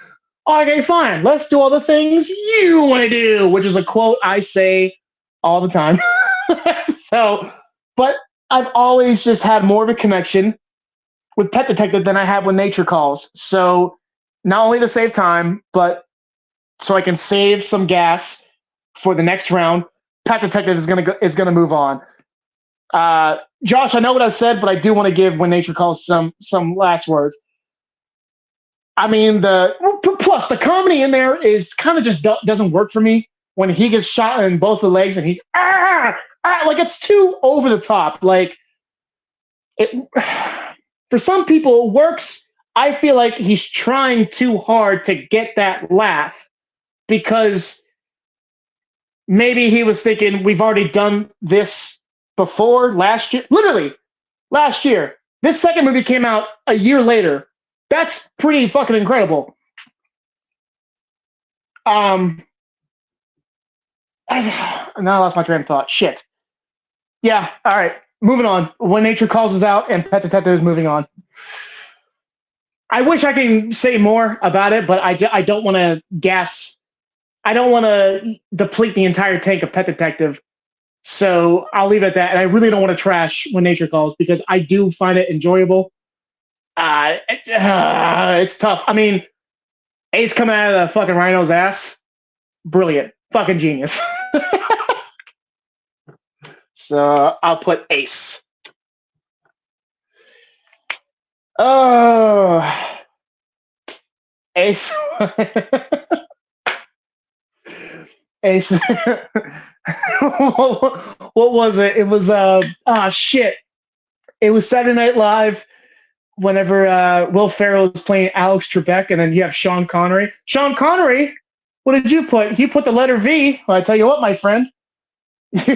Okay, fine. Let's do all the things you want to do, which is a quote I say all the time. So, but I've always just had more of a connection with Pet Detective than I have with Nature Calls. So, not only to save time, but so I can save some gas for the next round. Pet Detective is gonna move on. Josh, I know what I said, but I do want to give When Nature Calls some last words. I mean, plus the comedy in there is kind of just doesn't work for me when he gets shot in both the legs and like it's too over the top. Like it for some people it works. I feel like he's trying too hard to get that laugh because maybe he was thinking we've already done this before last year. Literally last year. This second movie came out a year later. That's pretty fucking incredible. Now I lost my train of thought. Shit. Yeah. All right. Moving on. When Nature Calls us out, and Pet Detective is moving on. I wish I can say more about it, but I don't want to gas. I don't want to deplete the entire tank of Pet Detective. So I'll leave it at that. And I really don't want to trash When Nature Calls because I do find it enjoyable. It's tough. I mean, Ace coming out of the fucking rhino's ass, brilliant, fucking genius. So I'll put Ace. Oh, Ace. Ace. What was it? It was shit. It was Saturday Night Live. Whenever Will Ferrell is playing Alex Trebek, and then you have Sean Connery. Sean Connery, what did you put? He put the letter V. Well, I tell you what, my friend,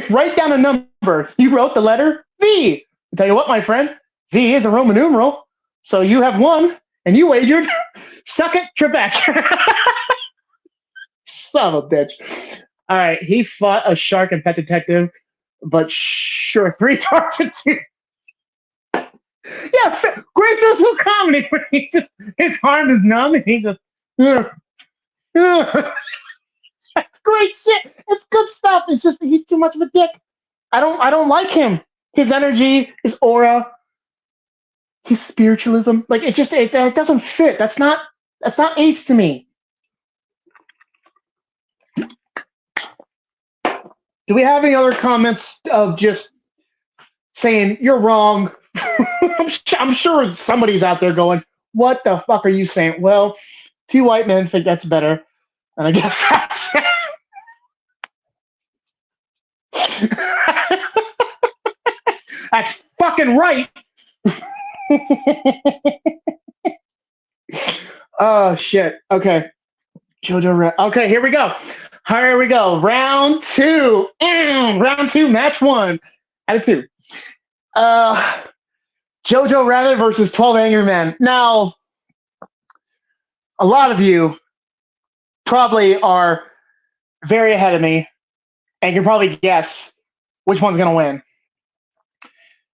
write down a number. You wrote the letter V. I tell you what, my friend, V is a Roman numeral. So you have one, and you wagered. Suck it, Trebek. Son of a bitch. All right, he fought a shark in Pet Detective, but sure, 3 stars and 2. Yeah, great physical comedy where he just his arm is numb and he just that's great shit. It's good stuff. It's just he's too much of a dick. I don't like him. His energy, his aura, his spiritualism. Like it doesn't fit. That's not Ace to me. Do we have any other comments of just saying you're wrong? I'm sure somebody's out there going, what the fuck are you saying? Well, 2 white men think that's better. And I guess that's fucking right. Oh, shit. Okay. JoJo. Okay, here we go. Here we go. Round 2. Round 2, match 1 out of 2. Jojo Rabbit versus 12 Angry Men. Now, a lot of you probably are very ahead of me and can probably guess which one's going to win.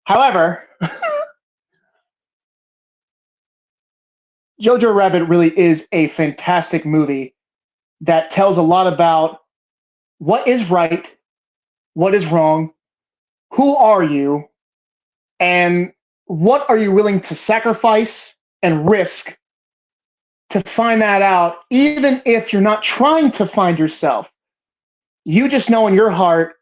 However, Jojo Rabbit really is a fantastic movie that tells a lot about what is right, what is wrong, who are you, and what are you willing to sacrifice and risk to find that out, even if you're not trying to find yourself. You just know in your heart,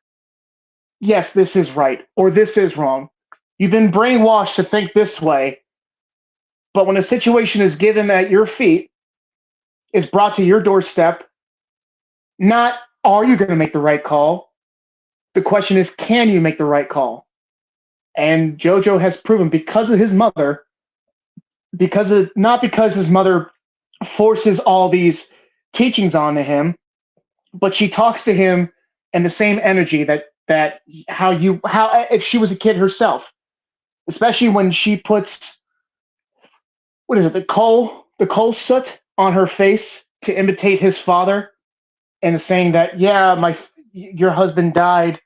yes, this is right or this is wrong. You've been brainwashed to think this way, but when a situation is given at your feet, is brought to your doorstep, not are you going to make the right call? The question is, can you make the right call? And JoJo has proven because of his mother, not because his mother forces all these teachings onto him, but she talks to him in the same energy that how if she was a kid herself, especially when she puts the coal soot on her face to imitate his father, and saying that your husband died,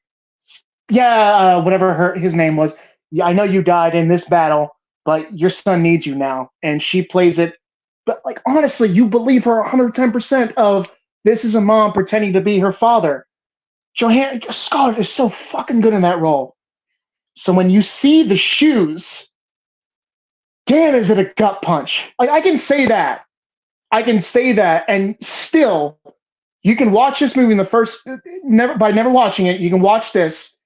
whatever his name was, I know you died in this battle, but your son needs you now, and she plays it but like honestly, you believe her 110% of this is a mom pretending to be her father. Scarlett is so fucking good in that role. So when you see the shoes, damn, is it a gut punch? Like I can say that. I can say that, and still, you can watch this movie in the first never watching it. You can watch this,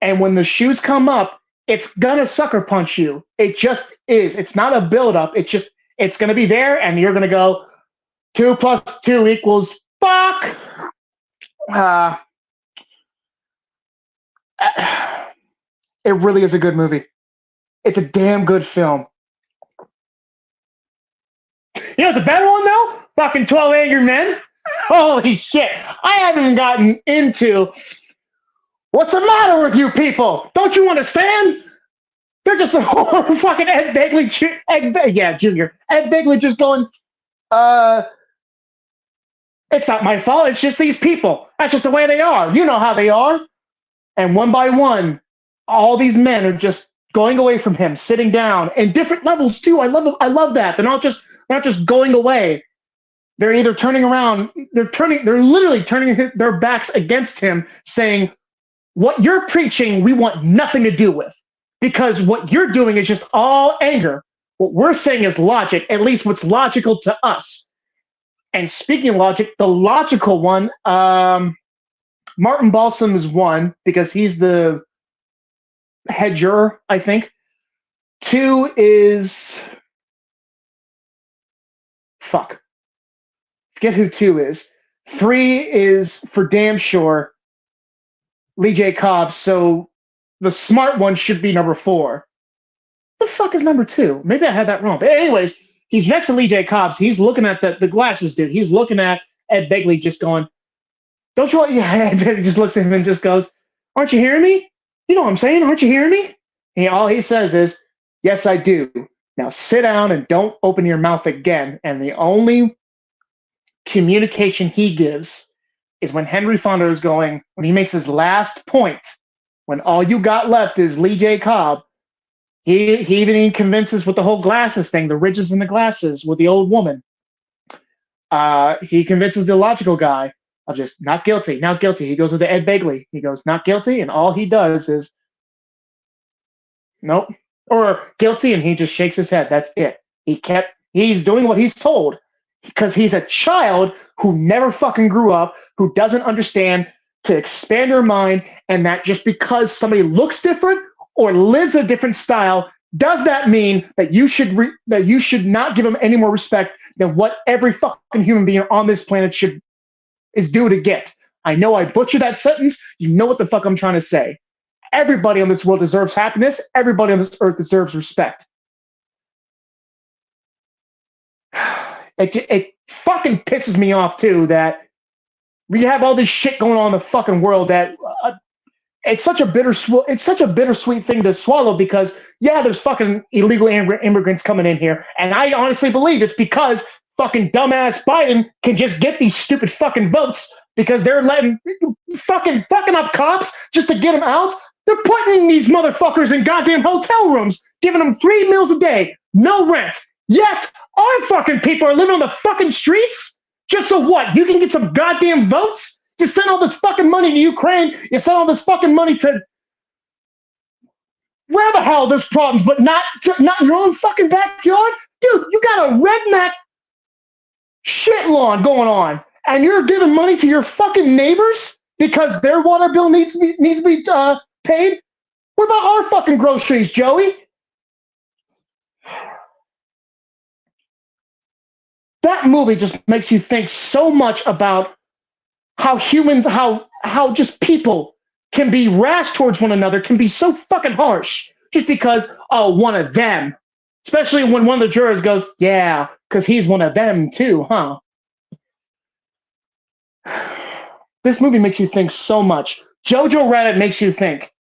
and when the shoes come up, it's gonna sucker punch you. It just is. It's not a build up. It's gonna be there, and you're gonna go 2 + 2 equals fuck. It really is a good movie. It's a damn good film. You know, it's a better one though. Fucking 12 Angry Men. Holy shit! I haven't even gotten into what's the matter with you people. Don't you understand? They're just a fucking Ed Begley, Jr. Ed Begley just going, it's not my fault. It's just these people. That's just the way they are. You know how they are. And one by one, all these men are just going away from him, sitting down, and different levels too. I love that. They're not just going away. They're either turning around. They're literally turning their backs against him, saying, "What you're preaching, we want nothing to do with, because what you're doing is just all anger. What we're saying is logic. At least what's logical to us." And speaking of logic, the logical one, Martin Balsam is one because he's the head juror, I think. 2 is fuck. Forget who 2 is. 3 is for damn sure Lee J. Cobb. So the smart one should be number 4. The fuck is number 2? Maybe I had that wrong. But anyways, he's next to Lee J. Cobbs. He's looking at the glasses dude. He's looking at Ed Begley, just going, "Don't you want?" Yeah, Ed Begley just looks at him and just goes, "Aren't you hearing me? You know what I'm saying? Aren't you hearing me?" And all he says is, "Yes, I do. Now sit down and don't open your mouth again." And the only communication he gives is when Henry Fonda is going, when he makes his last point, when all you got left is Lee J. Cobb. He even convinces with the whole glasses thing, the ridges in the glasses with the old woman. He convinces the logical guy of just not guilty, not guilty. He goes with the Ed Begley. He goes, not guilty, and all he does is nope, or guilty, and he just shakes his head. That's it. He's doing what he's told because he's a child who never fucking grew up, who doesn't understand to expand your mind, and that just because somebody looks different or lives a different style, does that mean that you should not give them any more respect than what every fucking human being on this planet is due to get? I know I butchered that sentence. You know what the fuck I'm trying to say. Everybody on this world deserves happiness. Everybody on this earth deserves respect. It fucking pisses me off too that we have all this shit going on in the fucking world that it's such a bittersweet thing to swallow because yeah, there's fucking illegal immigrants coming in here, and I honestly believe it's because fucking dumbass Biden can just get these stupid fucking votes because they're letting fucking up cops just to get them out. They're putting these motherfuckers in goddamn hotel rooms, giving them 3 meals a day, no rent. Yet our fucking people are living on the fucking streets just so what? You can get some goddamn votes? You send all this fucking money to Ukraine. You send all this fucking money to where the hell there's problems, but not your own fucking backyard? Dude, you got a redneck shit lawn going on, and you're giving money to your fucking neighbors because their water bill needs to be paid? What about our fucking groceries, Joey? That movie just makes you think so much about how humans, how just people can be rash towards one another, can be so fucking harsh just because, oh, one of them. Especially when one of the jurors goes, yeah, because he's one of them too, huh? This movie makes you think so much. JoJo Rabbit makes you think,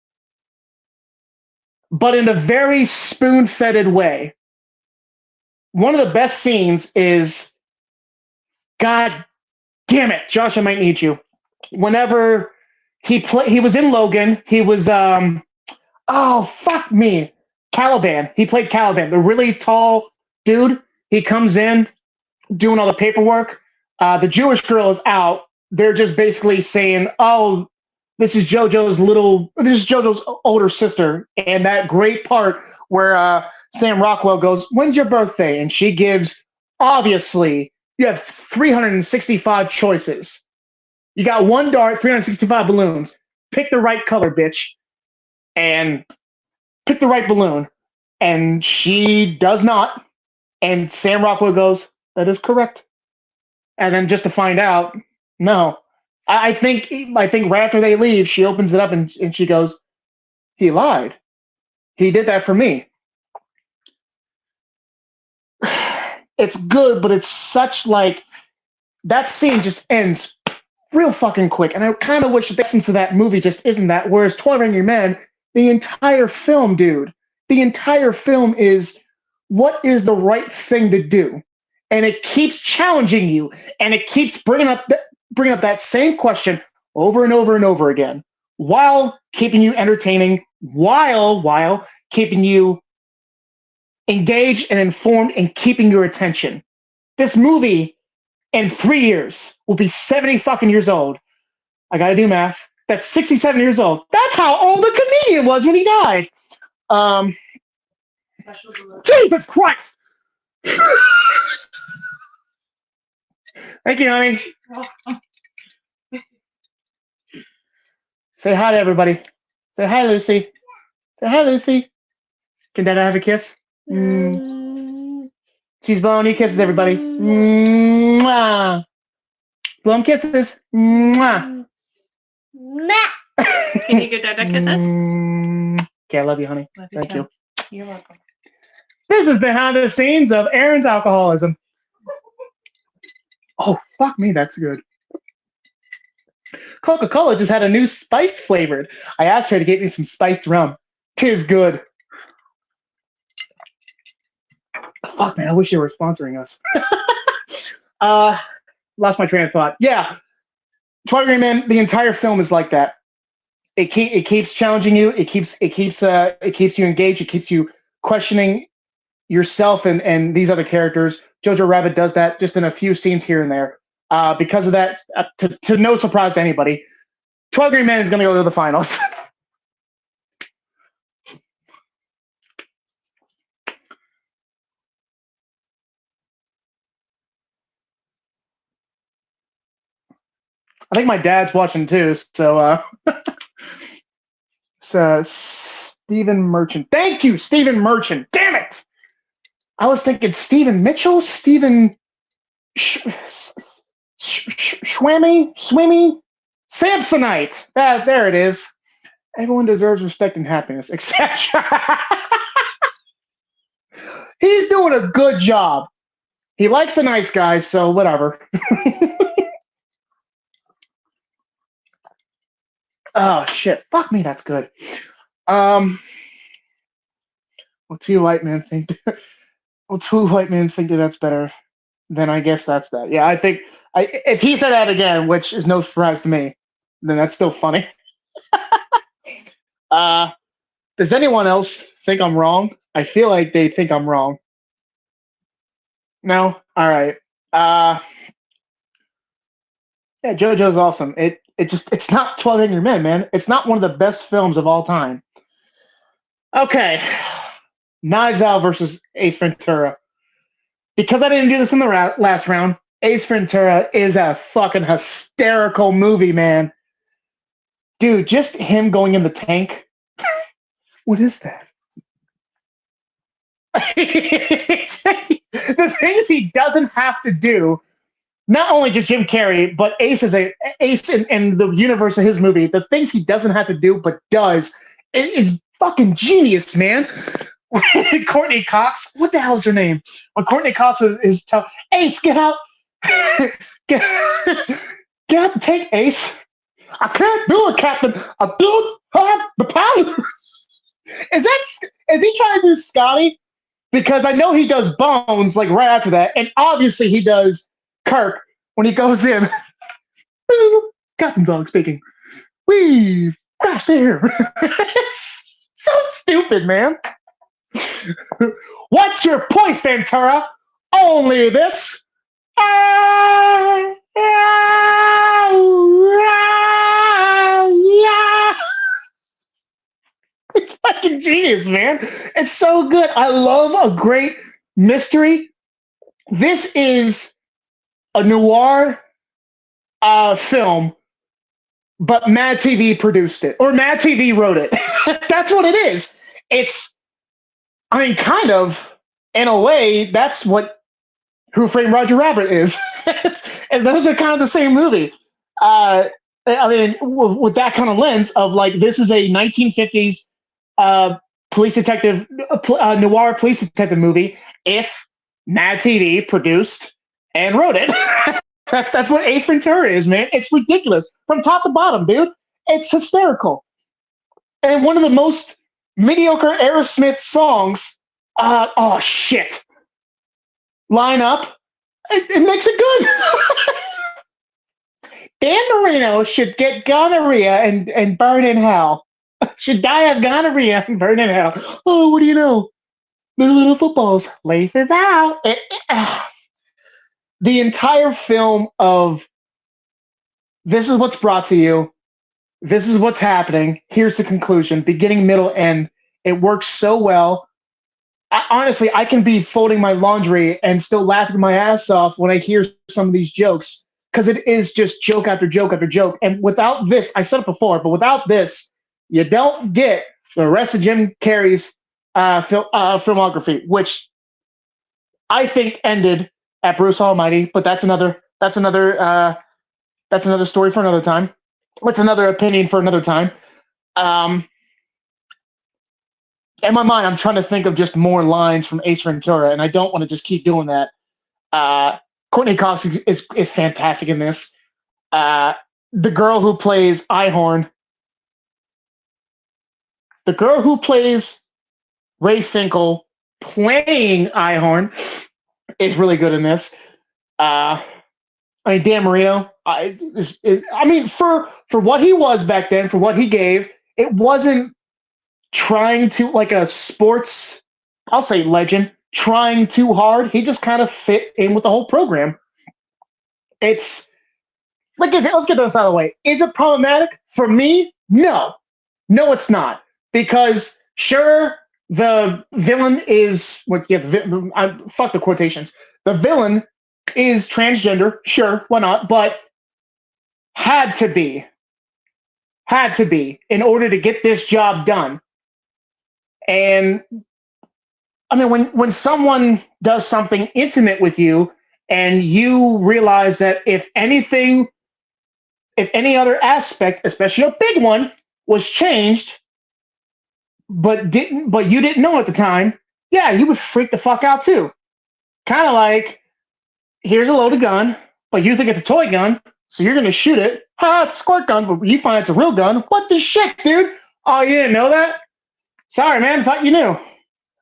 but in a very spoon-fed way. One of the best scenes is, God damn it, Josh, I might need you. Whenever he was in Logan, he was oh fuck me, Caliban. He played Caliban, the really tall dude. He comes in doing all the paperwork. The Jewish girl is out. They're just basically saying, "Oh, this is JoJo's older sister," and that great part where Sam Rockwell goes, "When's your birthday?" And she gives, obviously, you have 365 choices. You got one dart, 365 balloons. Pick the right color, bitch, and pick the right balloon. And she does not. And Sam Rockwell goes, "That is correct." And then just to find out, no. I think right after they leave, she opens it up and she goes, "He lied. He did that for me." It's good, but it's such like that scene just ends real fucking quick. And I kind of wish the essence of that movie just isn't that. Whereas 12 Angry Men, the entire film, dude, the entire film is what is the right thing to do. And it keeps challenging you, and it keeps bringing up that same question over and over and over again, while keeping you entertaining, while keeping you engaged and informed and keeping your attention. This movie in 3 years will be 70 fucking years old. I gotta do math. That's 67 years old. That's how old the comedian was when he died. Jesus Christ! Thank you, honey. Say hi to everybody. Say hi, Lucy. Say hi, Lucy. Can Dada have a kiss? She's blowing you kisses, everybody. Mwah. Blow them kisses. Mwah. Can you give Dada kisses? Okay, I love you, honey. Thank you. You're welcome. This is behind the scenes of Aaron's alcoholism. Oh, fuck me, that's good. Coca-Cola just had a new spiced flavored. I asked her to get me some spiced rum. 'Tis good. Fuck, man, I wish they were sponsoring us. Lost my train of thought. Yeah, 12 Angry Men, the entire film is like that. It keeps challenging you. It keeps you engaged. It keeps you questioning yourself and these other characters. Jojo Rabbit does that just in a few scenes here and there. Because of that, to no surprise to anybody, 12 Angry Men is going to go to the finals. I think my dad's watching too. So, Stephen Merchant. Thank you, Stephen Merchant. Damn it! I was thinking Stephen Mitchell, Stephen Swimmy, Samsonite. There it is. Everyone deserves respect and happiness, etc. He's doing a good job. He likes the nice guys, so whatever. Oh shit! Fuck me, that's good. Well, two white men think. Well, two white men think that that's better. Then I guess that's that. Yeah, I think if he said that again, which is no surprise to me, then that's still funny. Does anyone else think I'm wrong? I feel like they think I'm wrong. No? All right. Yeah, JoJo's awesome. It's not 12 Angry Men, man. It's not one of the best films of all time. Okay. Knives Out versus Ace Ventura. Because I didn't do this in the last round, Ace Ventura is a fucking hysterical movie, man. Dude, just him going in the tank. What is that? The things he doesn't have to do, not only just Jim Carrey, but Ace in the universe of his movie, the things he doesn't have to do but does is fucking genius, man. Courtney Cox, what the hell is her name? When Courtney Cox is telling Ace, get out, get out, take Ace. I can't do it, Captain. I don't have the power. Is he trying to do Scotty? Because I know he does Bones like right after that, and obviously he does Kirk when he goes in. Captain Dog speaking. We've crashed here. So stupid, man. What's your point, Ventura? Only this. It's fucking genius, man. It's so good. I love a great mystery. This is a noir film, but Mad TV produced it, or Mad TV wrote it. That's what it is. It's, I mean, kind of, in a way, that's what Who Framed Roger Rabbit is. And those are kind of the same movie. I mean, with that kind of lens of like, this is a 1950s police detective, noir police detective movie. If Mad TV produced and wrote it, that's what Ace Ventura is, man. It's ridiculous from top to bottom, dude. It's hysterical, and one of the most mediocre Aerosmith songs. Oh shit! Line up. It makes it good. Dan Marino should get gonorrhea and burn in hell. Should die of gonorrhea and burn in hell. Oh, what do you know? Little footballs. Laces out. The entire film of this is what's brought to you. This is what's happening. Here's the conclusion. Beginning, middle, end. It works so well. Honestly, I can be folding my laundry and still laughing my ass off when I hear some of these jokes, because it is just joke after joke after joke. And without this, I said it before, but without this, you don't get the rest of Jim Carrey's filmography, which I think ended at Bruce Almighty. But that's another story for another time. What's another opinion for another time? In my mind, I'm trying to think of just more lines from Ace Ventura, and I don't want to just keep doing that. Courtney Cox is fantastic in this. The girl who plays Ihorn, the girl who plays Ray Finkel playing Ihorn is really good in this. I mean, Dan Marino. I mean, for what he was back then, for what he gave, it wasn't trying to, like a sports, I'll say legend, trying too hard. He just kind of fit in with the whole program. It's like, let's get this out of the way. Is it problematic for me? No, it's not, because sure, the villain is what? Yeah, fuck the quotations. The villain is transgender. Sure, why not? But had to be in order to get this job done. And I mean, when someone does something intimate with you, and you realize that if any other aspect, especially a big one, was changed, but you didn't know at the time, yeah, you would freak the fuck out too. Kind of like, here's a loaded gun, but you think it's a toy gun, so you're gonna shoot it. Ha, it's a squirt gun, but you find it's a real gun. What the shit, dude? Oh, you didn't know that? Sorry, man, thought you knew.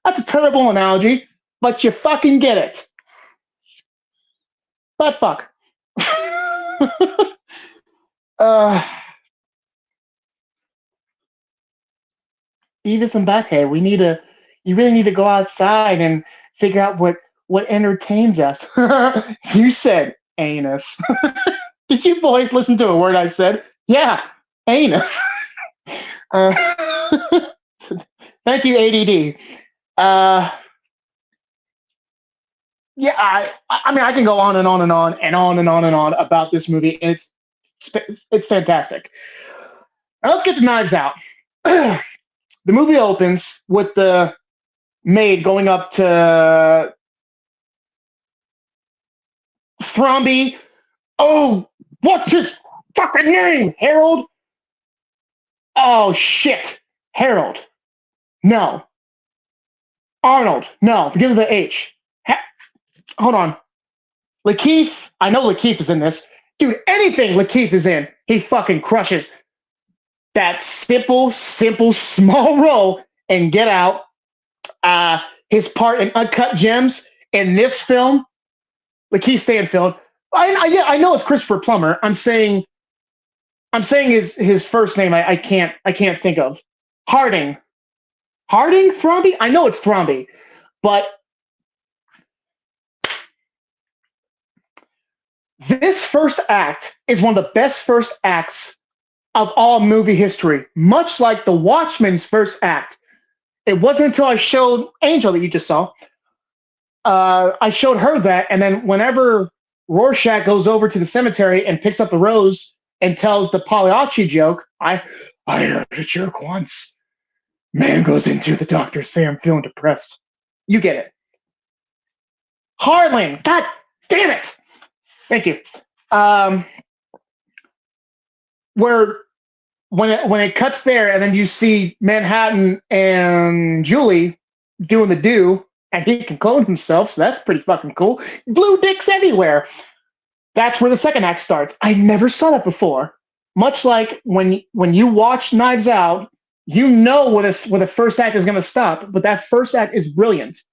That's a terrible analogy, but you fucking get it. But fuck. Beavis and Butthead, you really need to go outside and figure out what entertains us. You said anus. Did you boys listen to a word I said? Yeah, anus. Thank you, ADD. Yeah, I mean, I can go on and on and on and on and on and on about this movie, and it's fantastic. Now let's get the Knives Out. The movie opens with the maid going up to Thromby. Oh, what's his fucking name? Harold? Oh, shit. Harold. No. Arnold. No. Begins with the H. Hold on. Lakeith. I know Lakeith is in this. Dude, anything Lakeith is in, he fucking crushes. That simple, small role in Get Out. His part in Uncut Gems in this film, Lakeith Stanfield. I know it's Christopher Plummer. I'm saying his first name. I can't think of. Harding. Thromby. I know it's Thromby, but This first act is one of the best first acts of all movie history, much like The Watchmen's first act. It wasn't until I showed Angel that you just saw. I showed her that, and then whenever Rorschach goes over to the cemetery and picks up the rose and tells the Pagliacci joke, I heard a joke once. Man goes into the doctor, say I'm feeling depressed. You get it. Harlan, god damn it. Thank you. Where when it cuts there, and then you see Manhattan and Julie doing the do, and he can clone himself, so that's pretty fucking cool. Blue dicks everywhere. That's where the second act starts. I never saw that before. Much like when you watch Knives Out, you know where the first act is going to stop, but that first act is brilliant.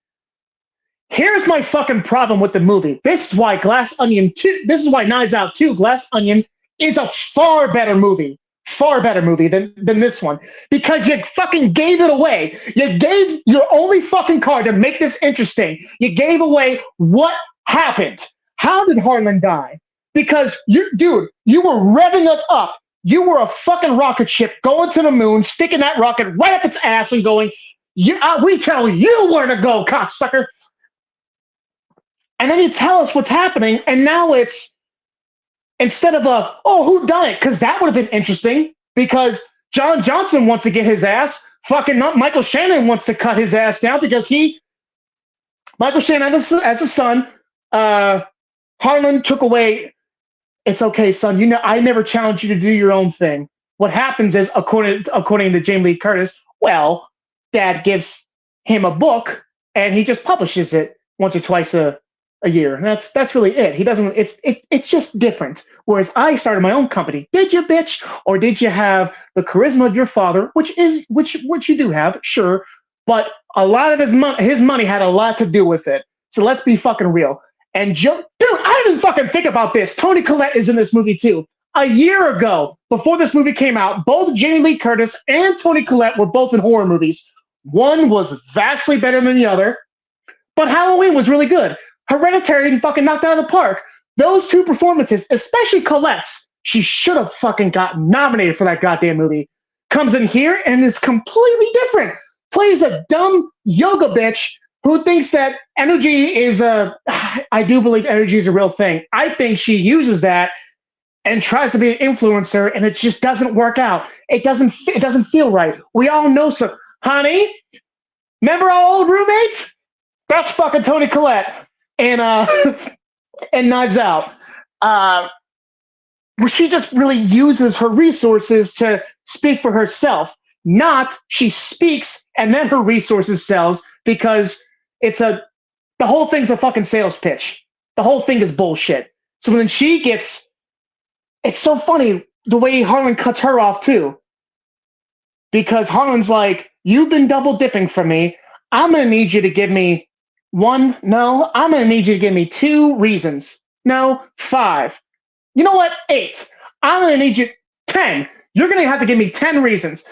Here's my fucking problem with the movie. This is why Glass Onion 2, this is why Knives Out 2, Glass Onion, is a far better movie than this one. Because you fucking gave it away. You gave your only fucking card to make this interesting. You gave away what happened. How did Harlan die? Because you were revving us up. You were a fucking rocket ship going to the moon, sticking that rocket right up its ass and going, we tell you where to go, cocksucker. And then you tell us what's happening, and now it's, instead of who done it? Because that would have been interesting, because John Johnson wants to get his ass. Fucking Michael Shannon wants to cut his ass down because Michael Shannon as a son, Harlan took away, it's okay, son, you know, I never challenged you to do your own thing. What happens is, according to Jamie Lee Curtis, well, Dad gives him a book, and he just publishes it once or twice a year. And that's really it. He doesn't. It's just different. Whereas I started my own company. Did you, bitch, or did you have the charisma of your father, which you do have, sure, but a lot of his money had a lot to do with it. So let's be fucking real. And dude, I didn't fucking think about this. Toni Collette is in this movie too. A year ago, before this movie came out, both Jamie Lee Curtis and Toni Collette were both in horror movies. One was vastly better than the other, but Halloween was really good. Hereditary fucking knocked out of the park. Those two performances, especially Colette's, she should have fucking gotten nominated for that goddamn movie. Comes in here and is completely different. Plays a dumb yoga bitch who thinks that energy is I do believe energy is a real thing. I think she uses that and tries to be an influencer, and it just doesn't work out. It doesn't feel right. We all know so. Honey, remember our old roommate? That's fucking Toni Collette. And Knives Out, where she just really uses her resources to speak for herself. Not she speaks and then her resources sells, because the whole thing's a fucking sales pitch. The whole thing is bullshit. So when she gets, it's so funny the way Harlan cuts her off too, because Harlan's like, you've been double dipping for me. I'm gonna need you to give me I'm going to need you to give me 2 reasons. No, 5. You know what? 8. I'm going to need you 10. You're going to have to give me 10 reasons.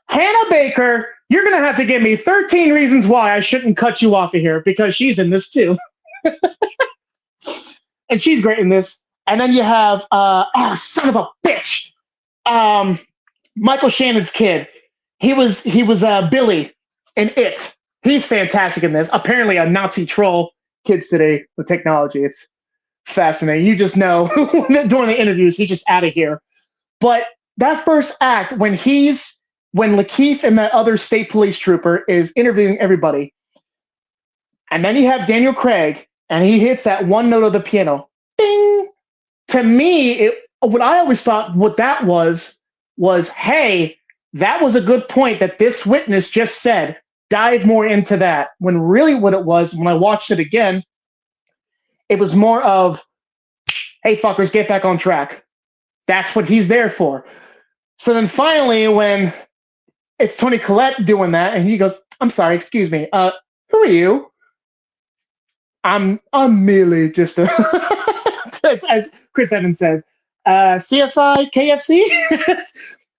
Hannah Baker, you're going to have to give me 13 reasons why I shouldn't cut you off of here, because she's in this too. And she's great in this. And then you have, son of a bitch, Michael Shannon's kid. He was Billy in It. He's fantastic in this. Apparently a Nazi troll. Kids today with technology, it's fascinating. You just know during the interviews, he's just out of here. But that first act, when Lakeith and that other state police trooper is interviewing everybody, and then you have Daniel Craig, and he hits that one note of the piano. Ding! To me, what I always thought what that was, hey, that was a good point that this witness just said. Dive more into that. When really what it was, when I watched it again, it was more of, hey, fuckers, get back on track. That's what he's there for. So then finally, when it's Toni Collette doing that, and he goes, I'm sorry, excuse me, who are you? I'm merely just a, as Chris Evans says, CSI, KFC?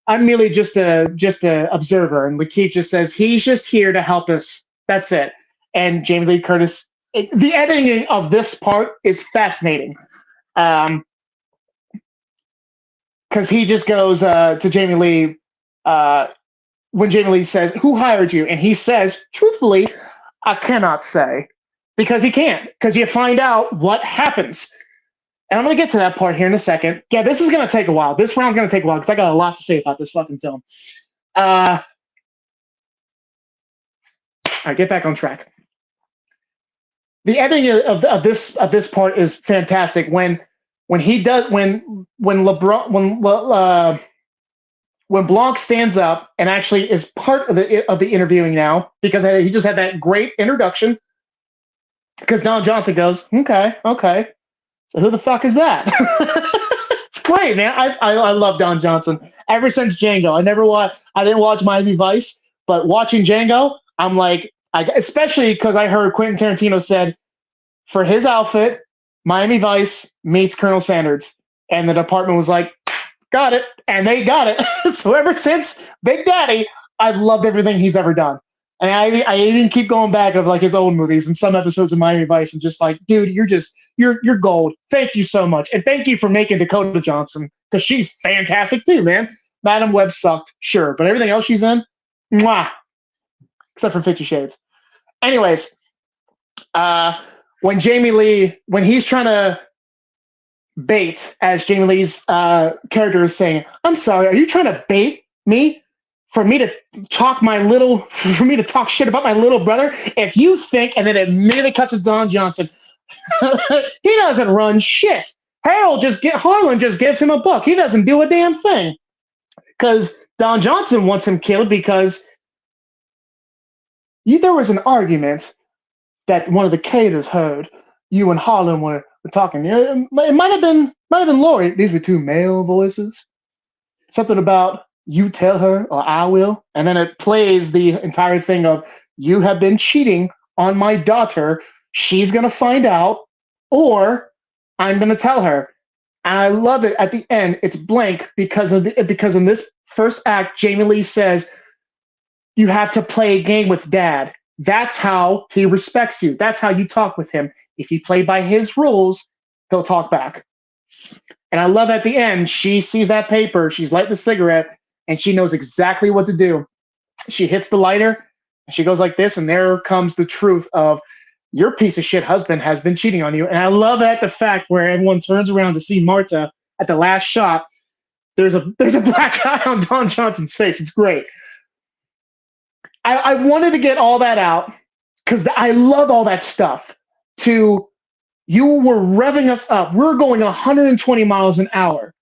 I'm merely just a observer. And Lakeith just says, he's just here to help us. That's it. And Jamie Lee Curtis, the editing of this part is fascinating. because he just goes to Jamie Lee when Jamie Lee says, "Who hired you?" And he says, truthfully, "I cannot say," because he can't, because you find out what happens. And I'm going to get to that part here in a second. Yeah, this is going to take a while. This round's going to take a while because I got a lot to say about this fucking film. All right, get back on track. The ending of this part is fantastic. When Blanc stands up and actually is part of the interviewing now, because he just had that great introduction. Because Don Johnson goes, okay, so who the fuck is that? It's great, man. I love Don Johnson ever since Django. I didn't watch Miami Vice, but watching Django, I'm like, especially because I heard Quentin Tarantino said for his outfit, Miami Vice meets Colonel Sanders, and the department was like, got it, and they got it. So ever since Big Daddy, I've loved everything he's ever done. And I even keep going back of like his old movies and some episodes of Miami Vice, and just like, dude, you're gold. Thank you so much, and thank you for making Dakota Johnson, because she's fantastic too, man. Madam Web sucked, sure, but everything else she's in, mwah, except for 50 Shades. Anyways, when he's trying to bait, as Jamie Lee's character is saying, "I'm sorry, are you trying to bait me for me to talk shit about my little brother? If you think," and then it immediately cuts to Don Johnson. He doesn't run shit. Harlan just gives him a book. He doesn't do a damn thing. Because Don Johnson wants him killed because there was an argument that one of the caterers heard. You and Harlan were talking. It might have been Lori. These were two male voices. Something about "you tell her or I will," and then it plays the entire thing of "you have been cheating on my daughter. She's gonna find out, or I'm gonna tell her." And I love it. At the end, it's blank because in this first act, Jamie Lee says, "You have to play a game with Dad. That's how he respects you. That's how you talk with him. If you play by his rules, he'll talk back." And I love at the end, she sees that paper, she's lighting the cigarette, and she knows exactly what to do. She hits the lighter, and she goes like this, and there comes the truth of, your piece of shit husband has been cheating on you. And I love at the fact where everyone turns around to see Marta at the last shot. There's a black eye on Don Johnson's face. It's great. I wanted to get all that out because I love all that stuff. You were revving us up. We're going 120 miles an hour.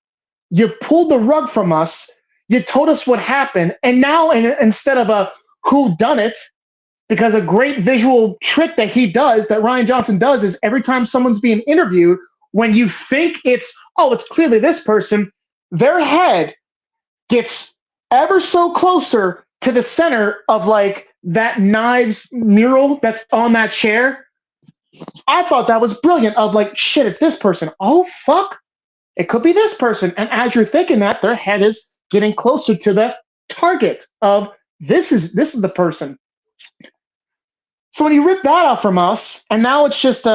You pulled the rug from us. You told us what happened. And now instead of a who done it, because a great visual trick that Rian Johnson does, is every time someone's being interviewed, when you think it's clearly this person, their head gets ever so closer to the center of like that Knives mural that's on that chair. I thought that was brilliant of like, shit, it's this person. Oh, fuck. It could be this person. And as you're thinking that, their head is getting closer to the target of this is the person. So when you rip that off from us, and now it's just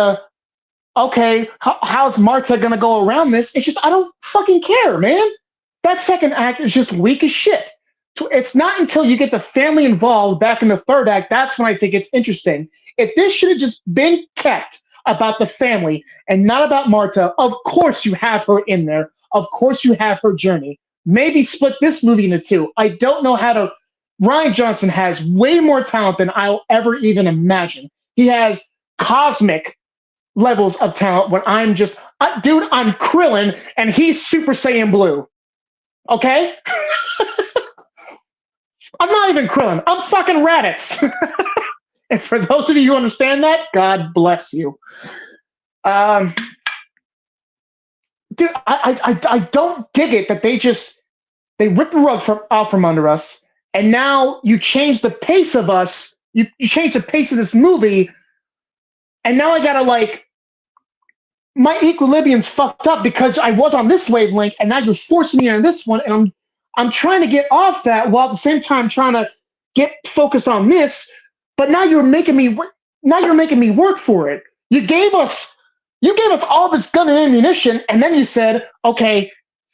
okay, how's Marta going to go around this? It's just, I don't fucking care, man. That second act is just weak as shit. It's not until you get the family involved back in the third act, that's when I think it's interesting. If this should have just been kept about the family and not about Marta, of course you have her in there. Of course you have her journey. Maybe split this movie into two. I don't know how to. Rian Johnson has way more talent than I'll ever even imagine. He has cosmic levels of talent when I'm just, dude, I'm Krillin and he's Super Saiyan Blue. Okay? I'm not even Krillin. I'm fucking Raditz. And for those of you who understand that, God bless you. Dude, I don't dig it that they rip the rug out from under us, and now you change the pace of us. You change the pace of this movie, and now I gotta like, my equilibrium's fucked up because I was on this wavelength, and now you're forcing me on this one, and I'm trying to get off that while at the same time trying to get focused on this. But now you're making me work for it. You gave us all this gun and ammunition, and then you said, okay,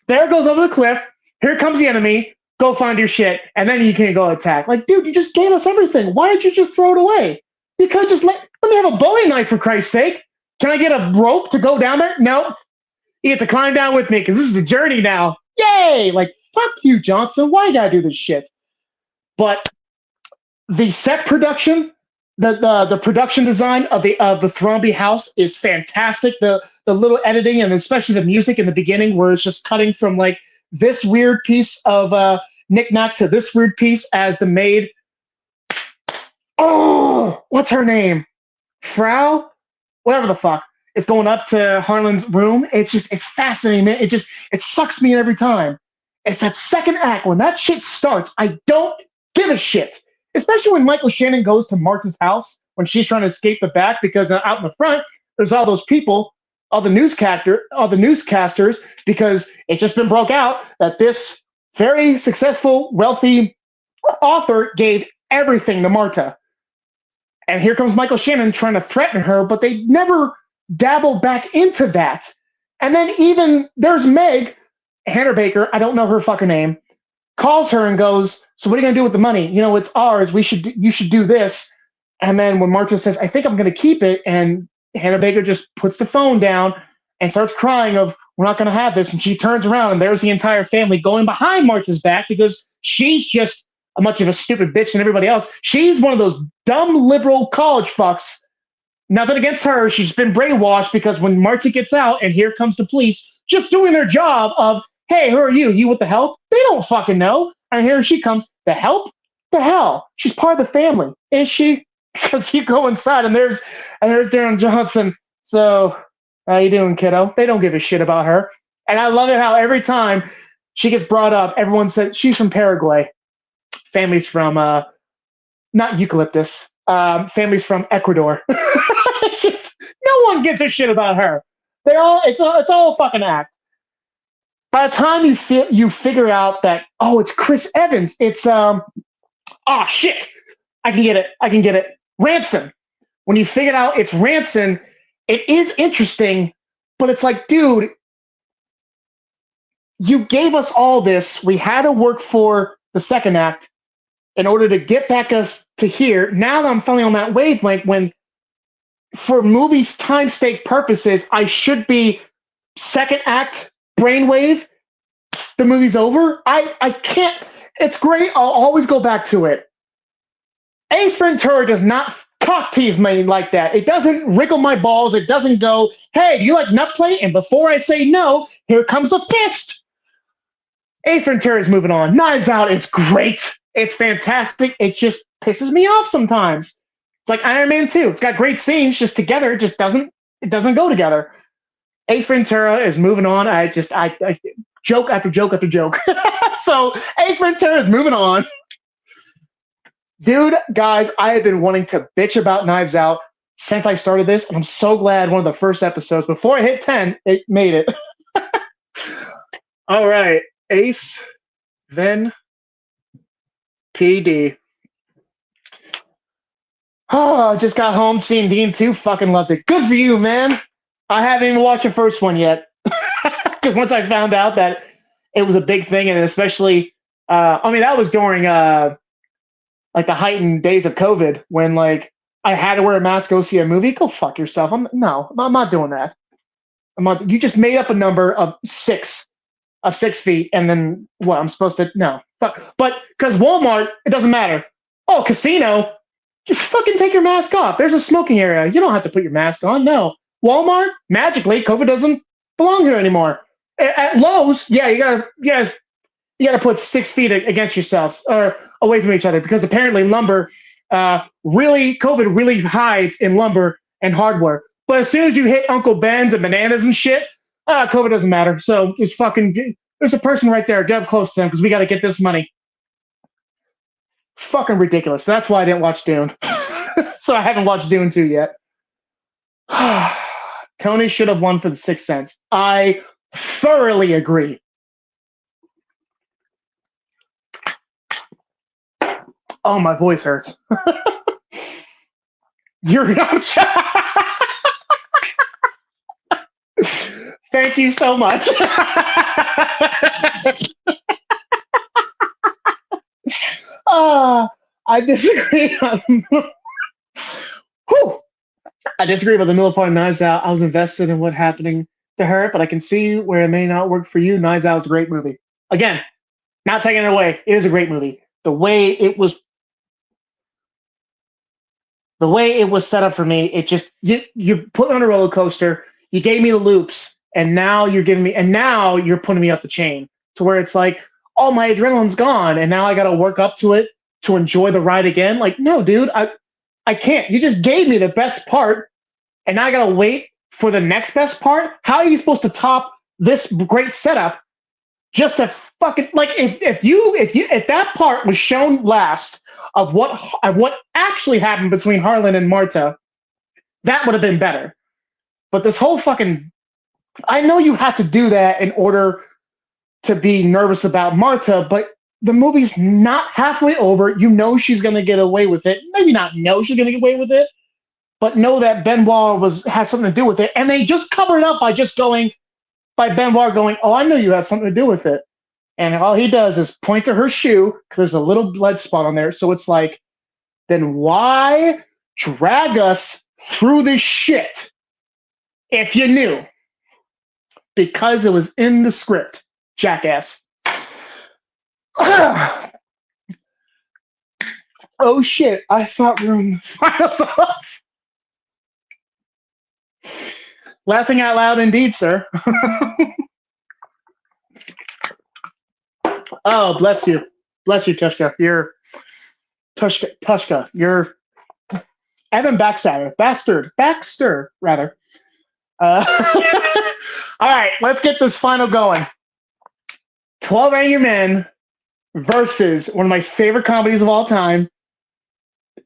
There goes over the cliff. Here comes the enemy. Go find your shit, and then you can go attack. Like, dude, you just gave us everything. Why did you just throw it away? You could just let me have a Bowie knife for Christ's sake. Can I get a rope to go down there? No. You get to climb down with me because this is a journey now. Yay! Like, fuck you, Johnson. Why you gotta do this shit? But the set production, the production design of the Thrombey house is fantastic. The little editing and especially the music in the beginning, where it's just cutting from like this weird piece of knick-knack to this weird piece as the maid. Oh, what's her name? Frau? Whatever the fuck. Is going up to Harlan's room. It's fascinating, man. It sucks me in every time. It's that second act when that shit starts. I don't give a shit. Especially when Michael Shannon goes to Martha's house when she's trying to escape the back because out in the front there's all those people, all the newscasters, because it's just been broke out that this very successful, wealthy author gave everything to Martha. And here comes Michael Shannon trying to threaten her, but they never dabble back into that. And then even there's Meg, Hannah Baker, I don't know her fucking name, calls her and goes, so what are you going to do with the money? You know, it's ours. You should do this. And then when Martha says, I think I'm going to keep it, and Hannah Baker just puts the phone down and starts crying of, we're not going to have this. And she turns around and there's the entire family going behind Martha's back because she's just a much of a stupid bitch than everybody else. She's one of those dumb liberal college fucks. Nothing against her. She's been brainwashed because when Martha gets out and here comes the police just doing their job of, hey, who are you? You with the help? They don't fucking know. And here she comes. The help? The hell? She's part of the family, is she? Because you go inside and there's Darren Johnson. So, how you doing, kiddo? They don't give a shit about her. And I love it how every time she gets brought up, everyone says she's from Paraguay. Family's from not eucalyptus. Family's from Ecuador. It's just no one gives a shit about her. It's all a fucking act. By the time you figure out that, oh, it's Chris Evans, it's oh shit, I can get it. Ransom. When you figure out it's Ransom, it is interesting, but it's like, dude, you gave us all this. We had to work for the second act in order to get back us to here. Now that I'm finally on that wavelength, when for movies' time stake purposes, I should be second act brainwave. The movie's over. I can't. It's great. I'll always go back to it. Ace Ventura does not cock tease me like that. It doesn't wriggle my balls. It doesn't go, hey, do you like nut play? And before I say no, here comes the fist. Ace Ventura is moving on. Knives Out is great. It's fantastic. It just pisses me off sometimes. It's like Iron Man 2. It's got great scenes, just together. It just doesn't go together. Ace Ventura is moving on. I joke after joke after joke. So Ace Ventura is moving on. Dude, guys, I have been wanting to bitch about Knives Out since I started this, and I'm so glad one of the first episodes, before I hit 10, it made it. All right, Ace, then PD. Oh, I just got home seeing Dean 2. Fucking loved it. Good for you, man. I haven't even watched the first one yet. Because once I found out that it was a big thing, and especially, that was during like the heightened days of COVID when like I had to wear a mask to go see a movie. Go fuck yourself. I'm not doing that. You just made up a number of 6 feet, and then what? I'm supposed to no. But because Walmart, it doesn't matter. Oh, casino, just fucking take your mask off. There's a smoking area. You don't have to put your mask on. No. Walmart, magically, COVID doesn't belong here anymore. At Lowe's, yeah, you gotta put 6 feet against yourselves or away from each other because apparently lumber, COVID really hides in lumber and hardware. But as soon as you hit Uncle Ben's and bananas and shit, COVID doesn't matter. So just fucking, there's a person right there. Get up close to them because we got to get this money. Fucking ridiculous. That's why I didn't watch Dune. So I haven't watched Dune 2 yet. Tony should have won for The Sixth Sense. I thoroughly agree. Oh, my voice hurts. Thank you so much. I disagree. Whew. I disagree with the middle part of Knives Out. I was invested in what happening to her, but I can see where it may not work for you. Knives Out is a great movie. Again, not taking it away. It is a great movie. The way it was set up for me, it just you put me on a roller coaster. You gave me the loops, and now you're putting me up the chain to where it's like, oh, my adrenaline's gone, and now I got to work up to it to enjoy the ride again. Like, no, dude, I can't. You just gave me the best part, and now I got to wait for the next best part. How are you supposed to top this great setup just to fucking like if that part was shown last of what actually happened between Harlan and Marta, that would have been better. But this whole fucking I know you have to do that in order to be nervous about Marta, but the movie's not halfway over. You know she's gonna get away with it. Maybe not know she's gonna get away with it, but know that Benoit has something to do with it. And they just cover it up by Benoit going, oh, I know you have something to do with it. And all he does is point to her shoe because there's a little blood spot on there. So it's like, then why drag us through this shit if you knew? Because it was in the script, jackass. Oh shit, I thought we were in the finals. Laughing out loud indeed, sir. Oh, bless you. Bless you, Tushka. Tushka. You're Evan Baxter, rather. All right, let's get this final going. 12 Angry Men versus one of my favorite comedies of all time,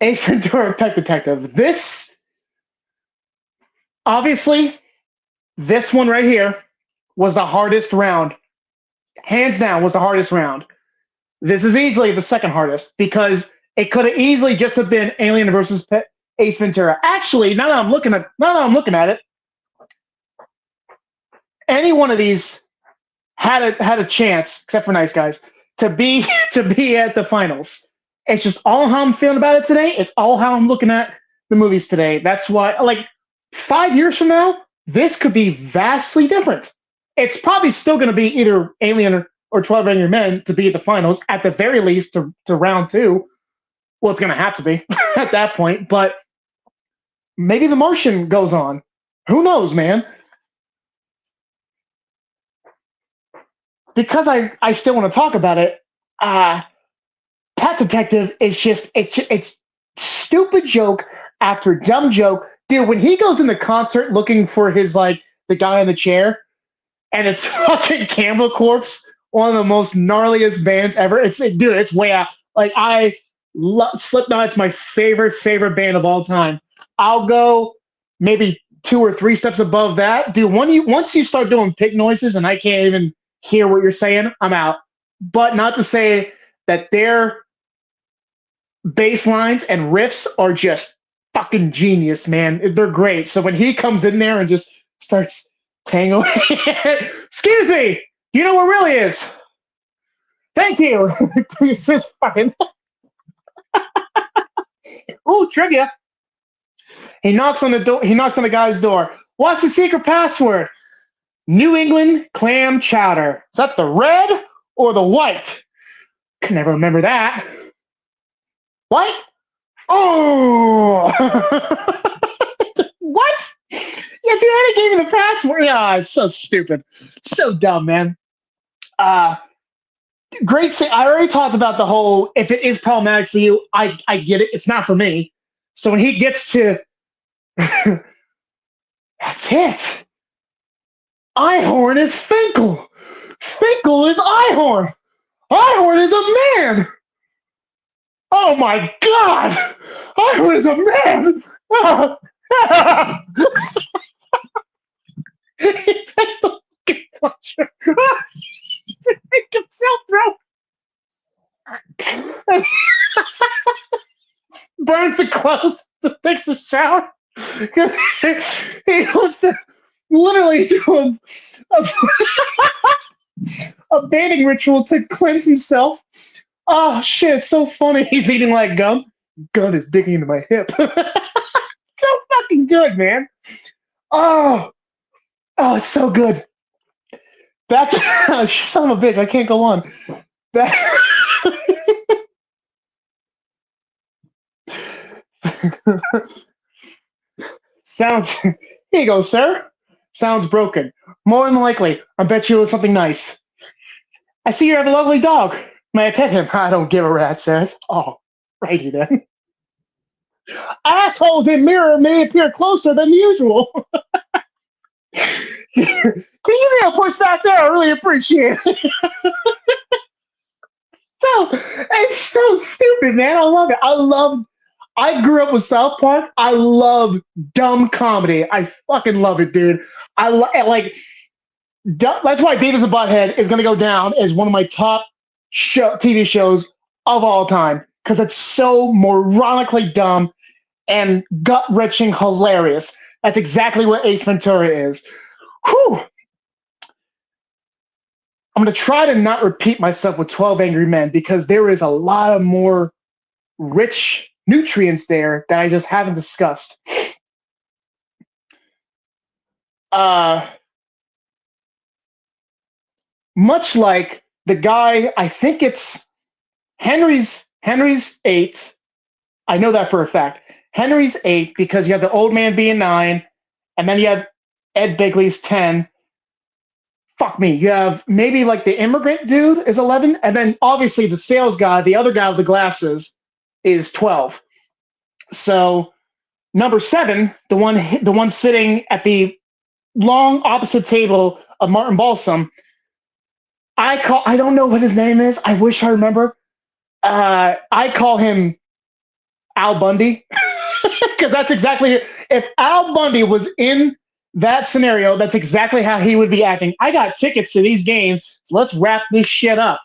Ace Ventura, Pet Detective. Obviously, this one right here was the hardest round. Hands down, was the hardest round. This is easily the second hardest because it could have easily just have been Alien versus Ace Ventura. Actually, now that I'm looking at it, any one of these had a chance, except for Nice Guys, to be at the finals. It's just all how I'm feeling about it today. It's all how I'm looking at the movies today. That's why, like, 5 years from now, this could be vastly different. It's probably still going to be either Alien or 12 Angry Men to be at the finals, at the very least to round two. Well, it's going to have to be at that point, but maybe The Martian goes on. Who knows, man? Because I still want to talk about it, Pet Detective is just, it's stupid joke after dumb joke. Dude, when he goes in the concert looking for his, like, the guy in the chair, and it's fucking Cannibal Corpse, one of the most gnarliest bands ever. It's way out. Like, Slipknot's my favorite band of all time. I'll go maybe 2 or 3 steps above that. Dude, once you start doing pig noises and I can't even hear what you're saying, I'm out. But not to say that their bass lines and riffs are just fucking genius, man. They're great. So when he comes in there and just starts tangling, excuse me, you know what really is? Thank you. It's just fucking. Oh, trivia. He knocks on the door. He knocks on the guy's door. What's the secret password? New England clam chowder. Is that the red or the white? Can never remember that. White? Oh! What? Yeah, if you already gave me the password. Yeah, it's so stupid. So dumb, man. Great scene. I already talked about the whole, if it is problematic for you, I get it. It's not for me. So when he gets to, that's it. Ihorn is Finkel. Finkel is Ihorn. Ihorn is a man. Oh my God. Ihorn is a man. He takes the fucking puncher. To make himself throw. Burns the clothes to fix the shower. He wants to literally do a bathing ritual to cleanse himself. Oh shit, it's so funny. He's eating like gum. Gun is digging into my hip. So fucking good, man. Oh, oh, it's so good. That's son of a bitch. I can't go on. That sounds. Here you go, sir. Sounds broken. More than likely, I bet you it was something nice. I see you have a lovely dog. May I pet him? I don't give a rat's ass. Oh, righty then. Assholes in mirror may appear closer than usual. Can you give me a push back there? I really appreciate it. So it's so stupid, man. I love it. I grew up with South Park. I love dumb comedy. I fucking love it, dude. Like that's why Beavis and Butthead is gonna go down as one of my top TV shows of all time because it's so moronically dumb and gut-wrenching hilarious. That's exactly what Ace Ventura is. Whew. I'm going to try to not repeat myself with 12 Angry Men because there is a lot of more rich nutrients there that I just haven't discussed. Much like the guy, I think it's Henry's 8. I know that for a fact. Henry's 8 because you have the old man being 9, and then you have Ed Begley's 10. Fuck me. You have maybe like the immigrant dude is 11, and then obviously the sales guy, the other guy with the glasses, is 12. So number 7, the one sitting at the long opposite table of Martin Balsam, I don't know what his name is. I wish I remember. I call him Al Bundy because that's exactly it. If Al Bundy was in that scenario, that's exactly how he would be acting. I got tickets to these games, so let's wrap this shit up.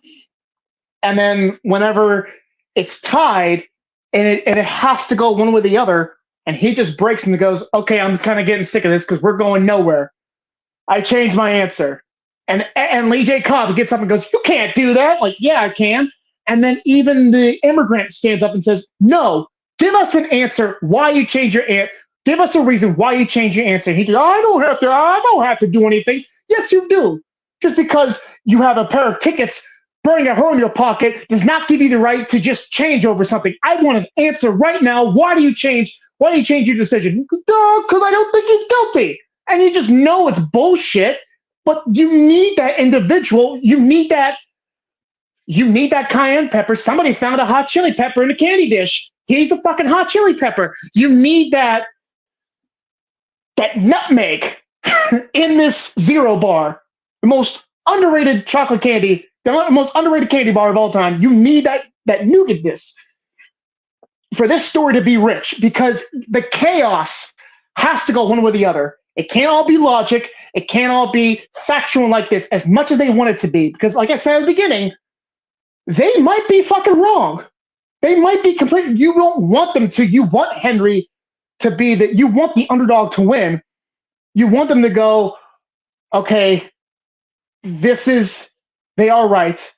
And then whenever it's tied and it has to go one way or the other, and he just breaks and goes, okay, I'm kind of getting sick of this because we're going nowhere. I changed my answer. And Lee J. Cobb gets up and goes, you can't do that. Like, yeah, I can. And then even the immigrant stands up and says, no, give us an answer why you change your answer. Give us a reason why you change your answer. He goes, I don't have to do anything. Yes, you do. Just because you have a pair of tickets burning a hole in your pocket does not give you the right to just change over something. I want an answer right now. Why do you change your decision? Because I don't think he's guilty. And you just know it's bullshit, but you need that individual. You need that cayenne pepper. Somebody found a hot chili pepper in a candy dish. He's the fucking hot chili pepper. You need that nutmeg in this Zero bar, the most underrated chocolate candy, the most underrated candy bar of all time. You need that nougatness for this story to be rich because the chaos has to go one way or the other. It can't all be logic. It can't all be factual like this as much as they want it to be. Because like I said at the beginning, they might be fucking wrong. They might be completely, you don't want them to. You want Henry to be that. You want the underdog to win. You want them to go, okay, they are right.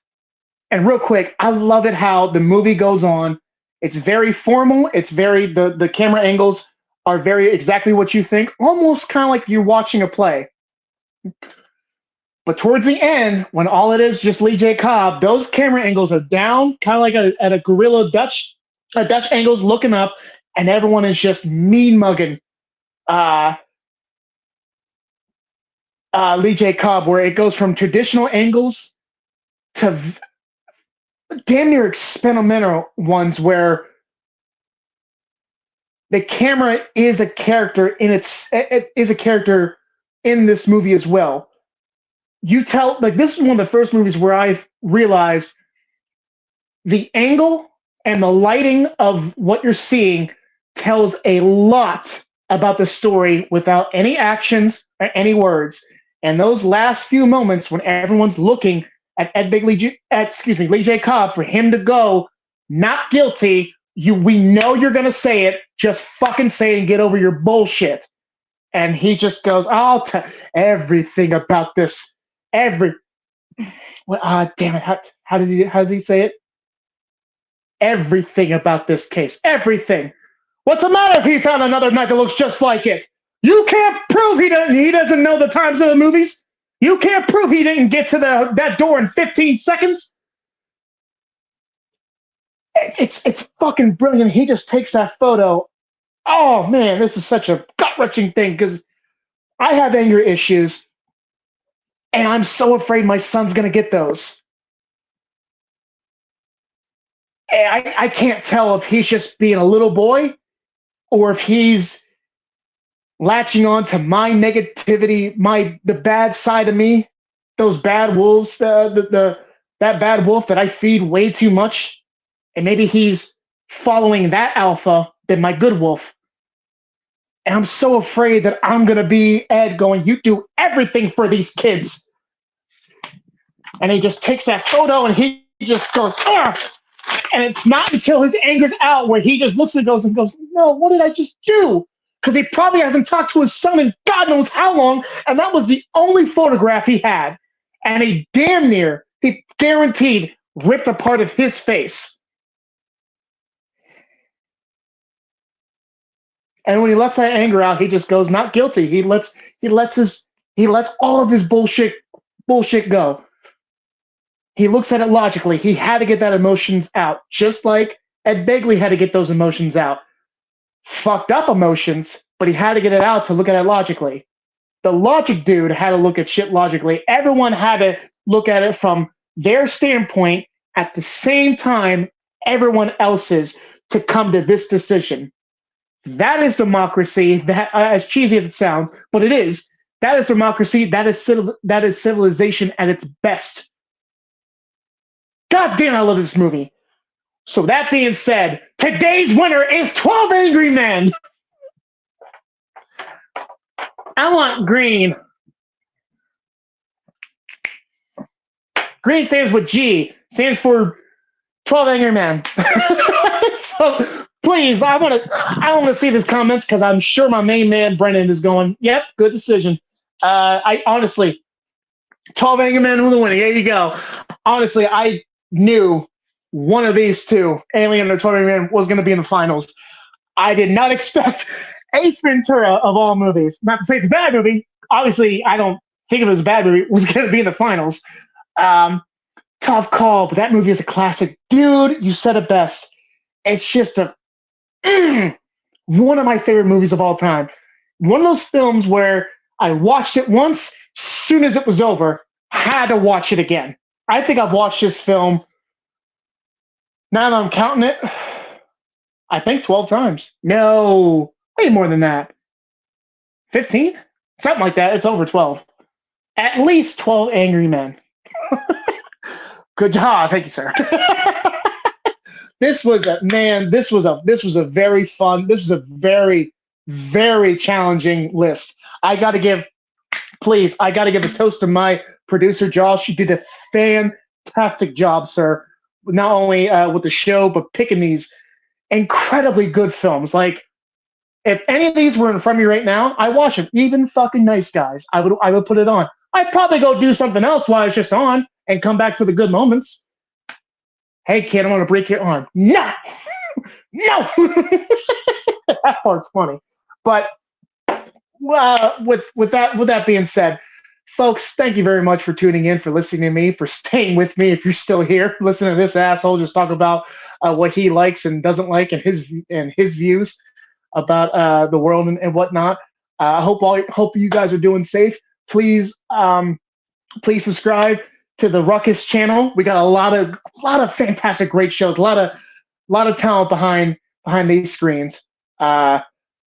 And real quick, I love it how the movie goes on. It's very formal. It's very, the camera angles are very exactly what you think, almost kind of like you're watching a play. But towards the end, when all it is just Lee J. Cobb, those camera angles are down, kind of like at a gorilla Dutch angles looking up, and everyone is just mean mugging Lee J. Cobb, where it goes from traditional angles to damn near experimental ones where the camera is a character in this movie as well. You tell, like, this is one of the first movies where I've realized the angle and the lighting of what you're seeing tells a lot about the story without any actions or any words. And those last few moments when everyone's looking at Lee J. Cobb for him to go, not guilty, we know you're going to say it, just fucking say it and get over your bullshit. And he just goes, I'll tell everything about this. Well, damn it. How does he say it? Everything about this case. Everything. What's the matter if he found another knife that looks just like it? You can't prove he doesn't know the times of the movies. You can't prove he didn't get to that door in 15 seconds. It's fucking brilliant. He just takes that photo. Oh man, this is such a gut wrenching thing because I have anger issues, and I'm so afraid my son's gonna get those. And I can't tell if he's just being a little boy or if he's latching on to my negativity, the bad side of me, those bad wolves, that bad wolf that I feed way too much, and maybe he's following that alpha than my good wolf. And I'm so afraid that I'm gonna be Ed going, "You do everything for these kids," and he just takes that photo and he just goes, "Ugh." And it's not until his anger's out where he just looks and goes, "No, what did I just do?" Because he probably hasn't talked to his son in God knows how long, and that was the only photograph he had. And he guaranteed, ripped a part of his face. And when he lets that anger out, he just goes, "Not guilty." He lets all of his bullshit go. He looks at it logically. He had to get that emotions out, just like Ed Begley had to get those emotions out. Fucked up emotions, but he had to get it out to look at it logically. The logic dude had to look at shit logically. Everyone had to look at it from their standpoint at the same time everyone else's to come to this decision. That is democracy. That, as cheesy as it sounds, but it is. That is democracy. That is civilization at its best. God damn, I love this movie. So that being said, today's winner is 12 Angry Men. I want green. Green stands with G. Stands for 12 Angry Men. So please, I want to see these comments because I'm sure my main man Brennan is going, "Yep, good decision." I honestly, 12 Angry Men with the winning. There you go. Honestly, I knew one of these two, Alien or 12 Angry Men, was going to be in the finals. I did not expect Ace Ventura, of all movies, not to say it's a bad movie. Obviously, I don't think it was a bad movie, was going to be in the finals. Um, Tough call, but that movie is a classic. Dude, you said it best. It's just one of my favorite movies of all time. One of those films where I watched it once, soon as it was over, had to watch it again. I think I've watched this film, now that I'm counting it, I think 12 times. No, way more than that. 15? Something like that. It's over 12. At least 12 Angry Men. Good job. Thank you, sir. This was a very fun, this was a very, very challenging list. I got to give a toast to my producer, Josh. You did a fantastic job, sir. Not only with the show, but picking these incredibly good films. Like, if any of these were in front of me right now, I watch them. Even fucking Nice Guys, I would put it on. I'd probably go do something else while it's just on and come back for the good moments. Hey kid, I want to break your arm. No, no. That part's funny, but with that being said, folks, thank you very much for tuning in, for listening to me, for staying with me. If you're still here, listening to this asshole just talk about what he likes and doesn't like and his views about the world and whatnot. I hope you guys are doing safe. Please subscribe to the Ruckus channel. We got a lot of fantastic, great shows. A lot of talent behind these screens.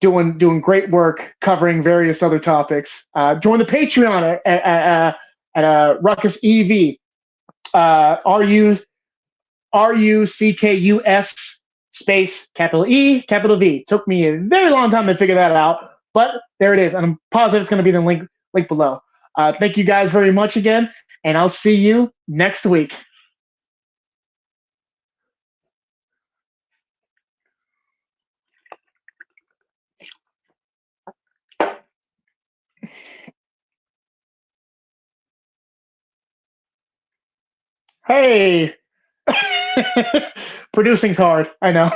Doing great work covering various other topics. Join the Patreon at Ruckus EV. RUCKUS space capital E capital V. Took me a very long time to figure that out, but there it is, and I'm positive it's going to be the link below. Thank you guys very much again, and I'll see you next week. Hey. Producing's hard. I know.